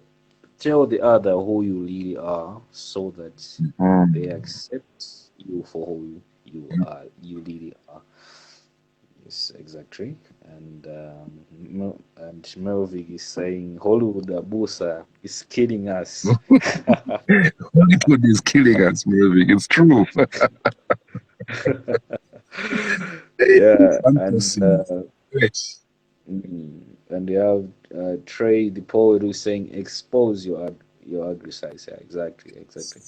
tell the other who you really are, so that they Mhm. accept you for who you are. You really are. Yes, exactly. And and Melvig is saying Hollywood Abusa is killing us. Hollywood is killing us, music. It's true. Yeah, and Fantasy. Yes. and you have Trey the poet who's saying expose your ugly sides. Yeah, exactly, exactly.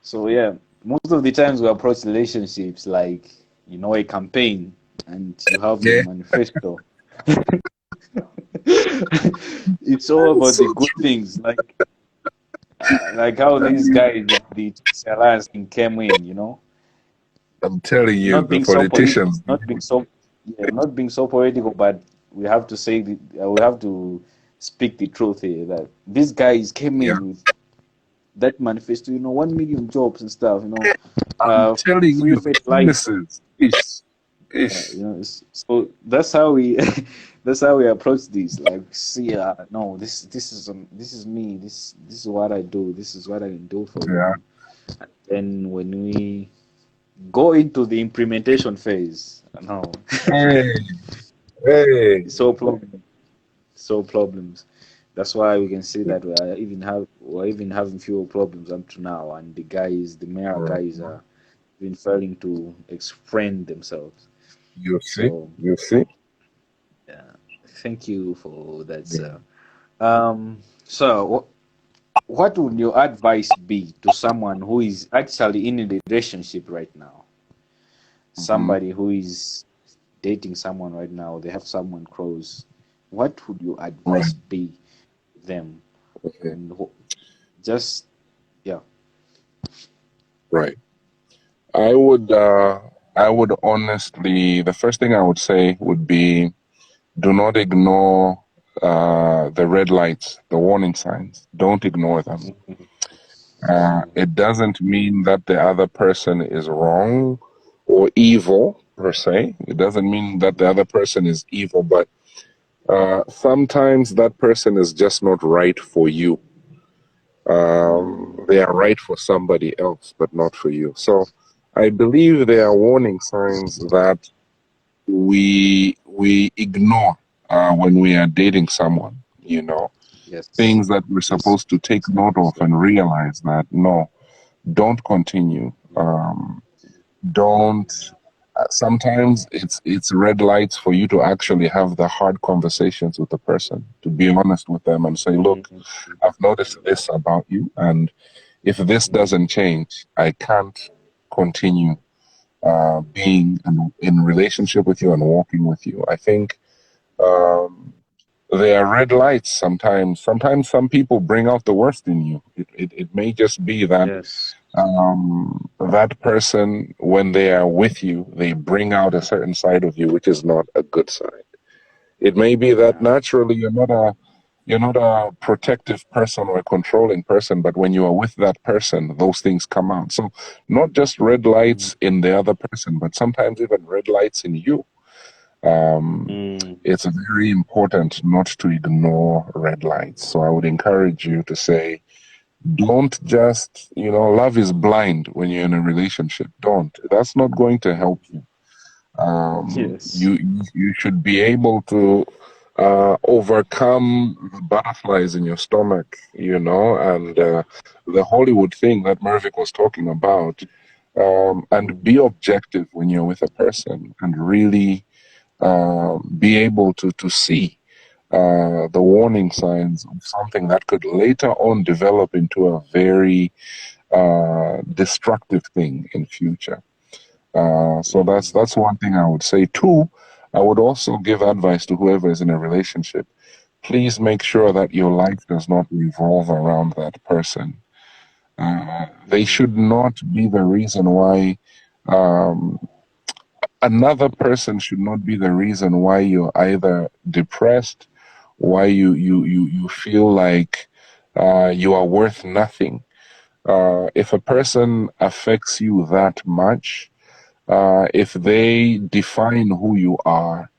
So yeah, most of the times we approach relationships like a campaign, and you have your Yeah, manifesto. It's all it's about so the good true. things, like how these guys in the alliance came in, I'm telling you, not the being so political, politicians. not being so, yeah, not being so political, but we have to say we have to speak the truth here that these guys came Yeah, in with that manifesto, 1 million jobs and stuff, I'm telling free you, fertilizer. promises. Ish. Yeah, Ish. so that's how we that's how we approach these. Like, see, no, this is me. This is what I do. This is what I can do for you. Yeah. Then when we go into the implementation phase, no, Hey, hey. so problem, so problems. That's why we can see that we're even having fewer problems up to now, and the male guys Mhm. are been failing to explain themselves. You see? So You see? yeah, thank you for that, Yeah. sir. So what would your advice be to someone who is actually in a relationship right now? Hmm. Somebody who is dating someone right now, they have someone close. What would your Right. advice be to them? Okay. And just, yeah. Right. I would I would honestly the first thing I would say would be do not ignore the red lights, the warning signs. Don't ignore them. Mhm, mhm, It doesn't mean that the other person is wrong or evil per se. It doesn't mean that the other person is evil, but sometimes that person is just not right for you. mm, They are right for somebody else, but not for you. So I believe there are warning signs that we ignore when we are dating someone. yes, Things that we're yes, supposed to take yes, note of yes, and realize that no, don't continue. Don't. Sometimes it's red lights for you to actually have the hard conversations with the person, to be honest with them and say, look, mhm, I've noticed this about you, and if this doesn't mhm, change, I can't continue being in relationship with you and walking with you. I think um, there are red lights sometimes. Sometimes some people bring out the worst in you. It may just be that yes, that person, when they are with you, they bring out a certain side of you, which is not a good side. It may be that yeah, naturally you're not a protective person or a controlling person, but when you are with that person, those things come out. So not just red mm, lights in the other person, but sometimes even red lights in you. Um, mm, it's very important not to ignore red lights. So I would encourage you to say, don't just, love is blind when you're in a relationship. Don't. That's not going to help you. yes, You should be able to overcome the butterflies in your stomach, and the Hollywood thing that Mervick was talking about, and mm, be objective when you're with a person, and really be able to see the warning signs of something that could later on develop into a very destructive thing in future. So that's one thing I would say. Two, I would also give advice to whoever is in a relationship. Please make sure that your life does not revolve around that person. They Mm, should not be the reason why um, another person should not be the reason why you're either depressed, why you feel like you are worth nothing. If a person affects you that much, if they define who you are,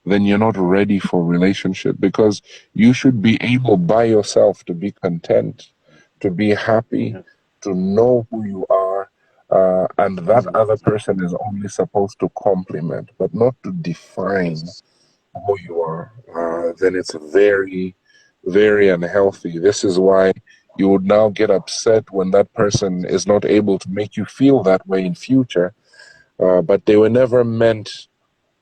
then you're not ready for relationship because you should be able by yourself to be content, to be happy, yeah. to know who you are, and that Mm, other person is only supposed to complement, but not to define yes. who you are. Then it's very, very unhealthy. This is why you would now get upset when that person is not able to make you feel that way in future, but they were never meant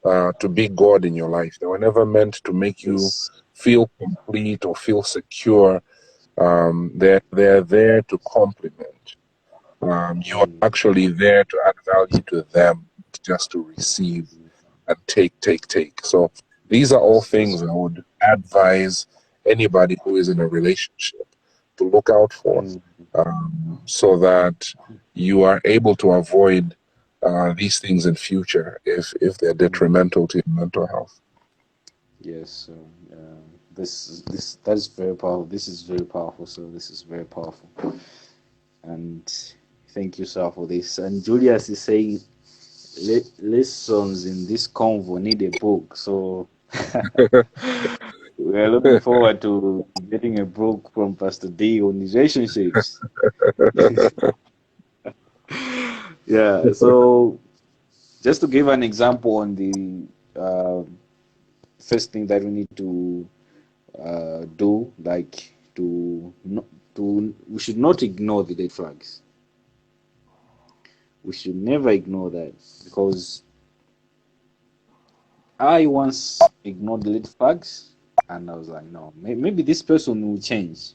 to be God in your life. They were never meant to make you Yes. feel complete or feel secure. They're there to complement. You are Mm, actually there to add value to them, just to receive and take. So these are all that's things I would advise anybody who is in a relationship to look out for, mm, so that you are able to avoid these things in future if they're mm. detrimental to your mental health. Yes. So this that is very powerful. This is very powerful. So this is very powerful. And thank you, sir, for this. And Julius is saying lessons in this convo need a book. So we are looking forward to getting a book from Pastor D on relationships. Yeah. So just to give an example on the first thing that we need to do, like we should not ignore the red flags. We should never ignore that because I once ignored the red flags and I was like, no, maybe this person will change.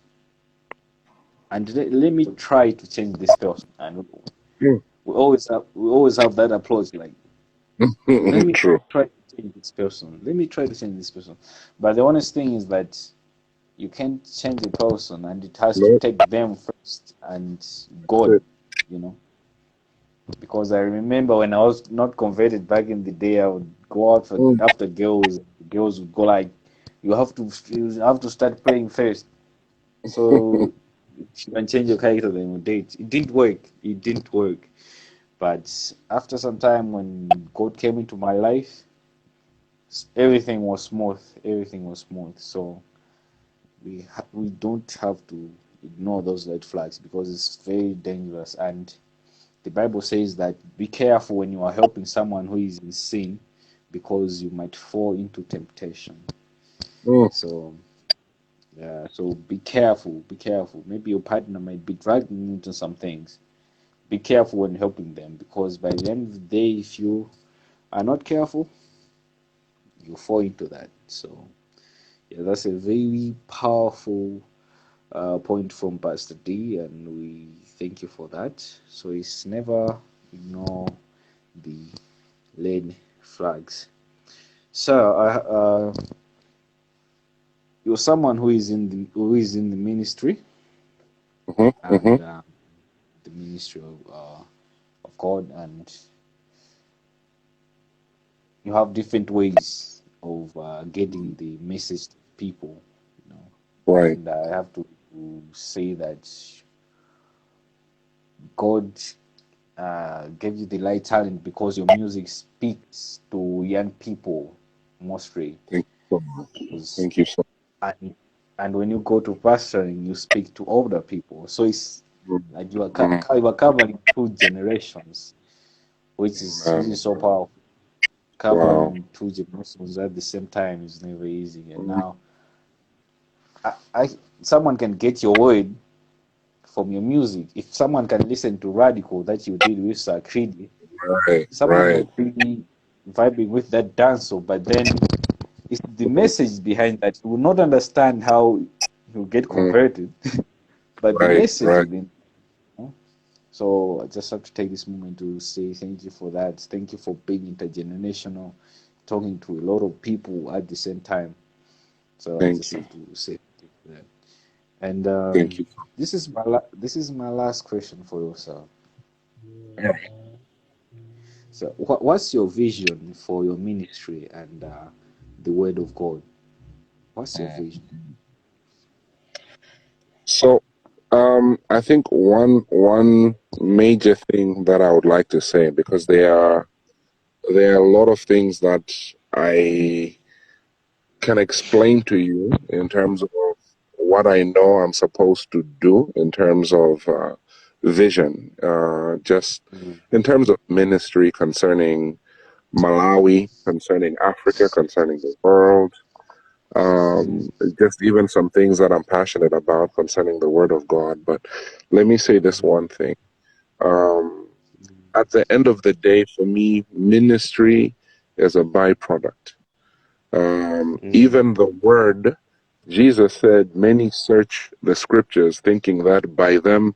And let me try to change this person. And we always have that approach, like let me True. try to change this person. Let me try to change this person. But the honest thing is that you can't change a person, and it has to No, take them first and God, that's you know. Because I remember when I was not converted back in the day, I would go out for it. after girls. Girls would go like, you have to start praying first, so if you can change your character, then we date. It didn't work. It didn't work. But after some time, when God came into my life, everything was smooth. Everything was smooth. So we don't have to ignore those red flags because it's very dangerous. And the Bible says that be careful when you are helping someone who is in sin, because you might fall into temptation. Mm, So yeah, so be careful. Be careful. Maybe your partner might be dragging you into some things. Be careful when helping them, because by the end of the day, if you are not careful, you fall into that. So yeah, that's a very powerful point from Pastor D, and we thank you for that. So it's never ignore the red flags. So you're someone who is in the ministry, mhm, and mhm. the ministry of God, and you have different ways of getting the message to people, you know. Right. And I have to say that God gave you the light talent because your music speaks to young people mostly. Thank you so much. Because Thank you so and, and when you go to pastoring, you speak to older people. So it's much. like you are, Mm, you are covering two generations, which is man. so powerful. Wow. Covering two generations at the same time is never easy. And Mm, now, someone can get your word from your music. If someone can listen to Radical that you did with Sakridi, right, someone right. might be vibing with that dancer, but then it's the Mhm, message behind that. You will not understand how you get mm, converted, but the right, message right. within. So I just have to take this moment to say thank you for that. Thank you for being intergenerational, talking to a lot of people at the same time. So I Thank just you. have to say thank you for that. And Thank you. this is my last question for yourself. All right. So what's your vision for your ministry and the Word of God? What's your vision? So, I think one major thing that I would like to say, because there are a lot of things that I can explain to you in terms of what I know I'm supposed to do in terms of vision, just Mm, in terms of ministry concerning Malawi, concerning Africa, concerning the world, mm, just even some things that I'm passionate about concerning the Word of God. But let me say this mm, one thing. Um, at the end of the day, for me, ministry is a byproduct. mm, Even the Word, Jesus said, many search the scriptures thinking that by them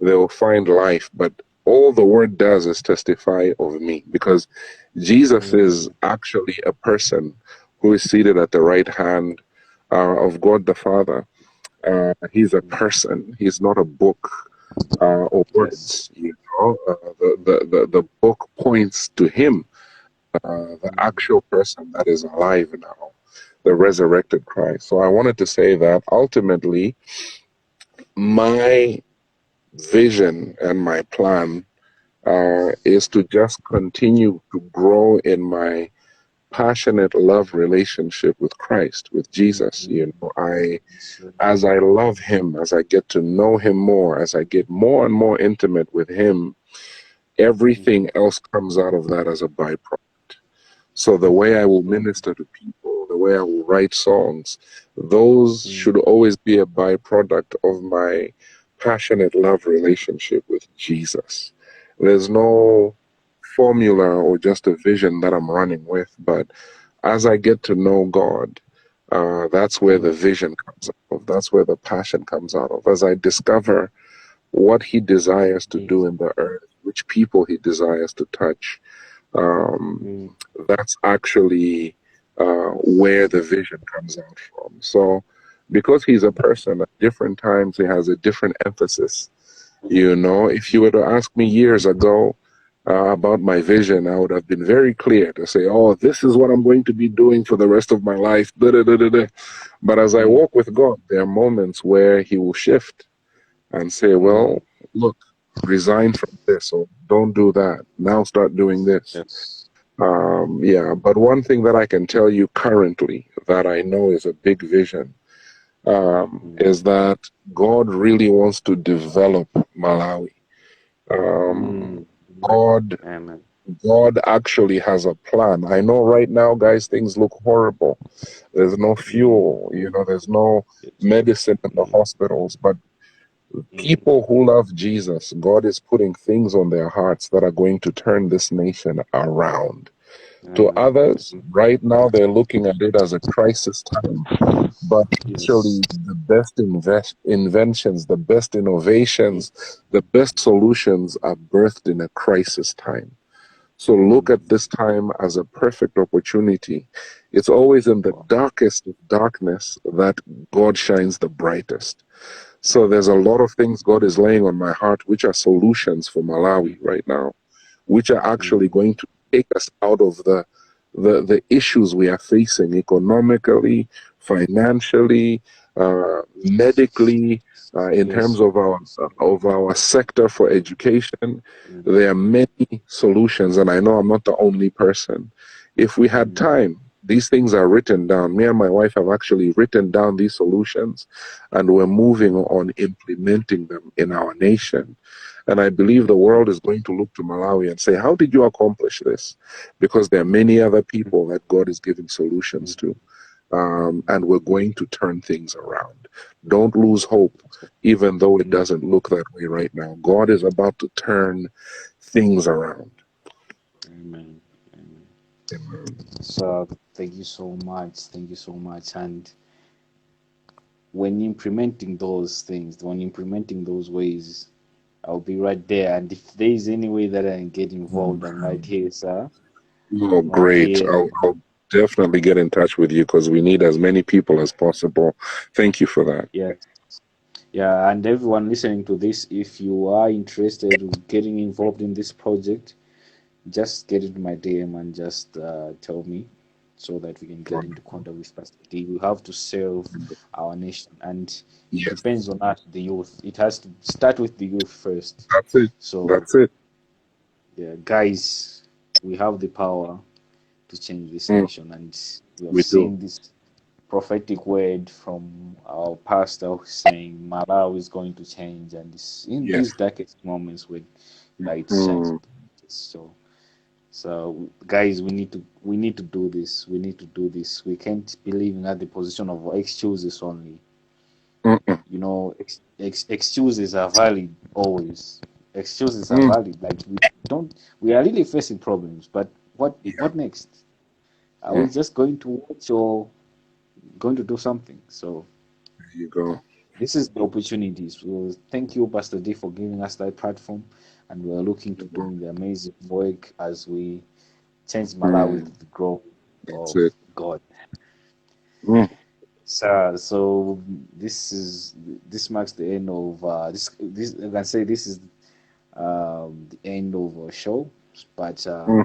they will find life. But all the Word does is testify of me, because Jesus is mm, actually a person who is seated at the right hand of God the Father. He's a mm. person. He's not a book or Yes. words. The book points to him, the Mm, actual person that is alive now, the resurrected Christ. So I wanted to say that ultimately, my vision and my plan is to just continue to grow in my passionate love relationship with Christ, with Jesus. mm. Yes. As I love him, as I get to know him more, as I get more and more intimate with him, Mm, everything else comes out of that as a byproduct. So the way I will mm, minister to people, the way I will write songs, those mm, should always be a byproduct of my passionate love relationship with Jesus. There's no formula or just a vision that I'm running with, but as I get to know God, that's where the mm, vision comes out of. That's where the passion comes out of. As I discover what He desires to mm, do in the earth, which people He desires to touch, um, mm, that's actually where the vision comes out from. So, because He's a person, at different times He has a different emphasis. If you were to ask me years ago about my vision, I would have been very clear to say, oh, this is what I'm going to be doing for the rest of my life. Da, da, da, da, da. But as I mm, walk with God, there are moments where He will shift and say, mm. well, look, resign from this or don't do that. Now start doing this. Yes. Yeah, but one thing that I can tell you currently that I know is a big vision Mm, is that God really wants to develop Malawi. mm, Um, mm. God, Amen. God actually has a plan. I know right now, guys, things look horrible. There's no Mm, fuel, there's no yes. medicine in the Mm, hospitals. But mm. people who love Jesus, God is putting things on their hearts that are going to turn this nation around. To Amen. others, right now, they're looking at it as a crisis time. But Yes. actually, the best inventions, the best Mm, innovations, the best solutions are birthed in a crisis time. So look mm. at this time as a perfect opportunity. It's always in the Wow. darkest of darkness that God shines the brightest. So there's a lot Mm, of things God is laying on my heart, which are solutions for Malawi mm, right now, which are actually mm. going to take us out of the issues we are facing economically, financially, medically, in terms Yes. of our sector for education. Mm, There are many solutions, and I know I'm not the only person. If we had mm, time, these things are written down. Me and my wife have actually written down these solutions, and we're moving on implementing them in our nation. And I believe the mm, world is going to look to Malawi and say, how did you accomplish this? Because there are many other mm, people that God is giving mm, solutions to. mm. And we're going to turn things around. Don't lose hope, even though it Mm. doesn't look that way right now. God is about to turn things around. Amen. Amen. Amen. So thank you so much. Thank you so much. And when implementing those things, when implementing those ways, I'll be right there. And if there is any way that I can get Oh, involved, I'm right here, sir. oh, I'm right great. here. I'll definitely get in touch with you because we need as many people as possible. Thank you for that. Yes. Yeah, and everyone listening to this, if you are interested in getting involved in this project, just get into my DM and just tell me so that we can get into Wonderful. contact with Pastor D. We have to serve our nation, and it Yes, depends on us, the youth. It has to start with the youth first. that's it. So, That's it. yeah, guys, we have the power to change this Mm, nation, and we have we do. seen this prophetic word from our pastor saying Malawi is going to change, and it's in Yes. these darkest moments when light shines Mm, the brightest. So, guys, we need to do this. We need to do this. We can't be living at the position of excuses only. mm-mm, Excuses are valid always. Excuses are mm. valid. Like we are really facing problems, but Yeah. what next? Are we Mm, just going to watch or going to do something? So there you go. this is the opportunity. So thank you, Pastor D, for giving us that platform, and we are looking to doing the amazing work as we change Malawi Mm, to the glory that's of it. God. Mm, So this is this marks the end of this. I can say this is the end of our show. But mm,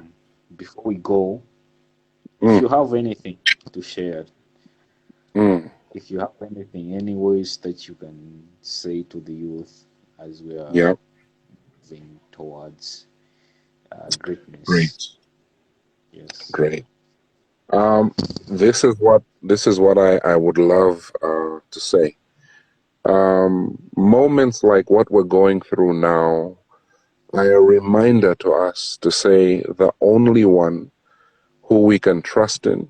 before we go, if mm, you have anything to share, mm. if you have anything, any words that you can say to the youth as we are Yeah. moving towards Great. greatness. Yes. Great. Um, this is what I would love to say. Moments like what we're going through now are a reminder to us to say the only one who we can trust in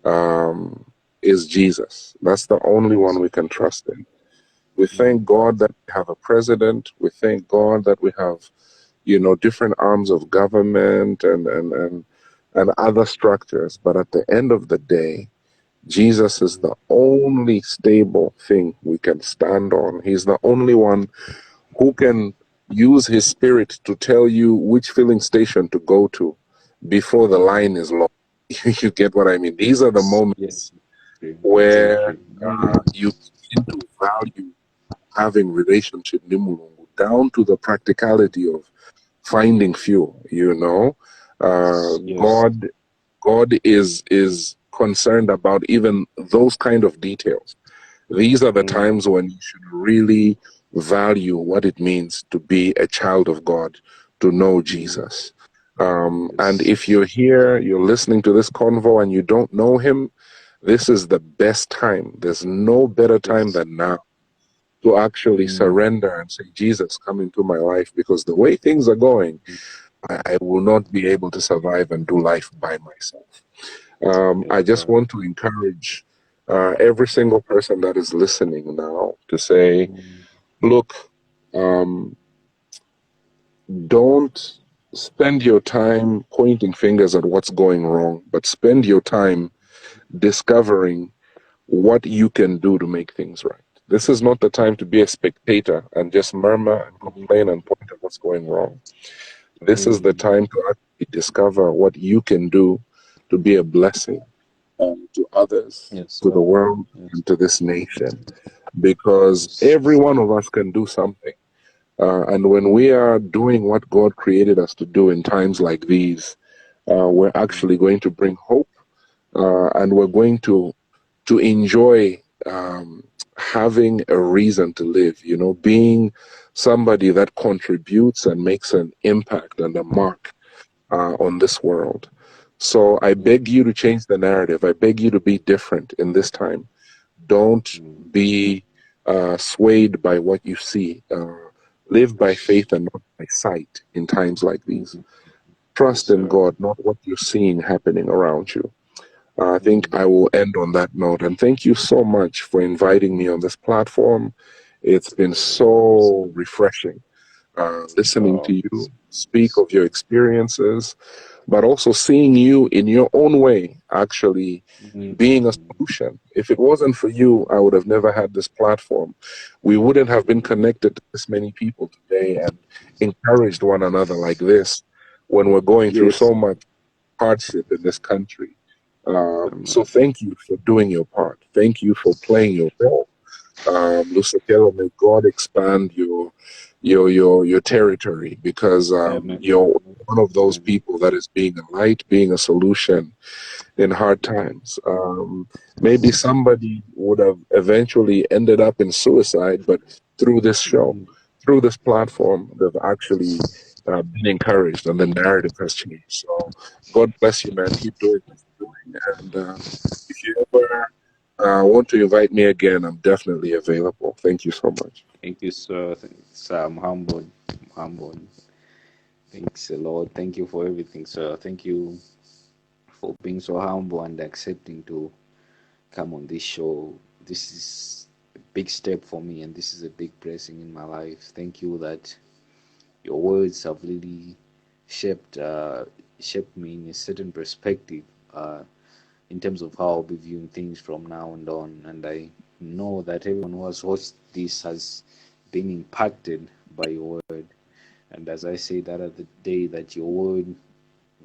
um, is Jesus. That's the only one Yes. we can trust in. We Mm, thank God that we have a president. We thank God that we have, different arms of government and other structures. But at the end of the day, Jesus is mm, the only stable thing we can stand on. He's the only one who can use his spirit to tell you which filling station to go to before the mm. line is long. You get what I mean? These are the Yes. moments where Exactly. Mm, you begin to value having relationship nimulungu down to the practicality of finding fuel. yes. God is concerned about even those kind of details. These are the Mm, times when you should really value what it means to be a child of God, to know mm, Jesus. And yes. if you're here, you're listening to this convo and you don't know him, this is the best time. There's no better time Yes. than now to actually Mm, surrender and say, Jesus, come into my life, because the way things are going, mm, I will not be able to survive and do life by myself. yes, I just sir. want to encourage every single person that is listening now to say, Mm, look, um, don't spend your time pointing fingers at what's going wrong, but spend your time discovering what you can do to make things right. This is not the time to be a spectator and just murmur and mm, complain and point at what's going wrong. This is the mm, time to actually discover what you can do to be a blessing to others, yes, to the sir. world, Yes. and to this nation. Because Yes. every one of us can do something. And when we are doing what God created us to do in times like these, we're Mm, actually going to bring hope, and we're going to enjoy having a reason to live. Being somebody that contributes and makes an impact and a mark on this world. So I mm, beg you to change the narrative. I beg you to be different in this time. Don't mm. be swayed by what you see. Live by Yes. faith and not by sight in times like these. Mm, yes, Trust in sir. God, not what you're seeing happening around you. I think Mm, I will end on that note. And thank you so much for inviting me on this platform. It's been yes. so refreshing listening to you speak of your experiences. but also seeing you in your own way actually being a Mm. solution. If it wasn't for you, I would have never had this platform. We wouldn't have been connected to this many people today and encouraged one another like this when we're going through Yes. so much hardship in this country. So Amen. thank you for doing your part. Thank you for playing your role. Lusakelo, may God expand your territory because Amen. you're one of those Amen. people that is being a light, being a solution in hard times. Maybe somebody would have eventually ended up in suicide, but through this show, Mm. through this platform, they've actually been encouraged and the narrative has changed. So God bless you, man. Keep doing what you're doing. And if you ever want to invite me again, I'm definitely available. Thank you so much. Thank you, sir. Sir, I'm humbled. I'm humbled. Thanks a lot. Thank you for everything, sir. Thank you for being so humble and accepting to come on this show. This is a big step for me, and this is a big blessing in my life. Thank you that your words have really shaped shaped me in a certain perspective in terms of how I'll be viewing things from now and on. And I know that everyone who has watched this has been impacted by your word. And as I say that other day, that your word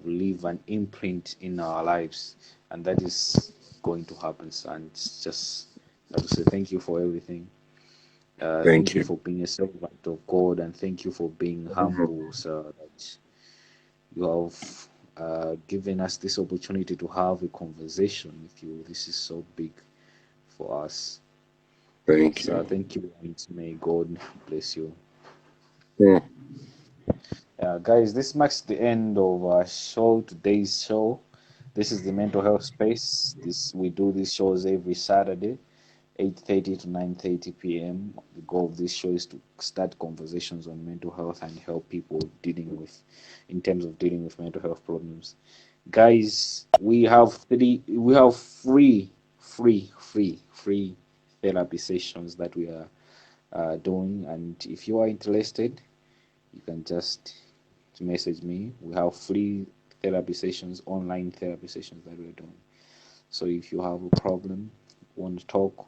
will leave an imprint in our lives, and that is going to happen. So, and it's just I have to say thank you for everything. Thank Thank you you. for being a servant of God, and thank you for being Mhm. humble, sir. That you have given us this opportunity to have a conversation with you. This is so big for us. Thank So you. thank you, and may God bless you. Mm. Guys, this marks the end of our show, today's show. This is the mental health space. This we do these shows every Saturday, 8:30 to 9:30 p.m. The goal of this show is to start conversations on mental health and help people dealing with, in terms of dealing with mental health problems. Guys, we have free therapy sessions that we are doing, and if you are interested, you can just message me. We have free therapy sessions, online therapy sessions that we're doing. So if you have a problem, want to talk,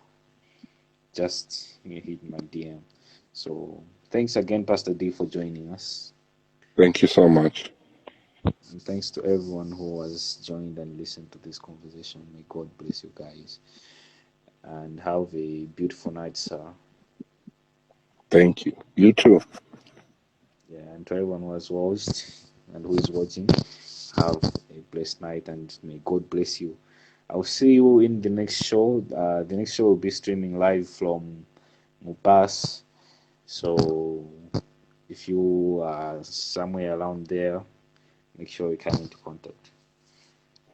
just hit my DM. So thanks again, Pastor D, for joining us. Thank you so much. And thanks to everyone who has joined and listened to this conversation. May God bless you guys. And have a beautiful night, sir. Thank you. You too. Yeah, and to everyone who has watched and who is watching, have a blessed night and may God bless you. I'll see you in the next show. The next show will be streaming live from Mupas. So if you are somewhere around there, make sure you come into contact.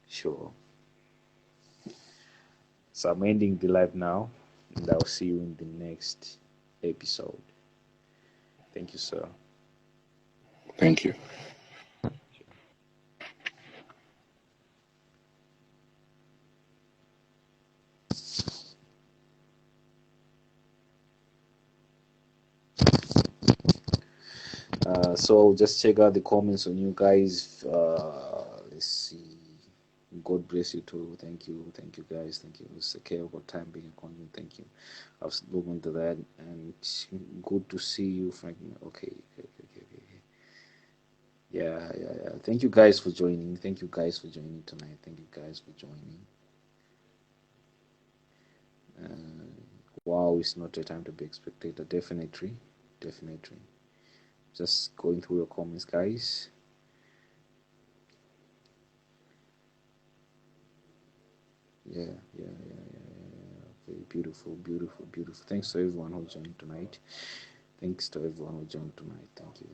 Sure. So I'm ending the live now, and I'll see you in the next episode. Thank you, sir. Thank you. So just check out the comments on you guys. Let's see. God bless you too. Thank you guys. Thank you. It's okay for time being a content. Thank you. I've spoken to that, and good to see you, Frank. Okay. Yeah. Thank you guys for joining. Thank you guys for joining tonight. Thank you guys for joining. Wow, it's not a time to be a spectator. Definitely. Just going through your comments, guys. Yeah. Very beautiful. Thanks to everyone who joined tonight. Thanks to everyone who joined tonight. Thank you.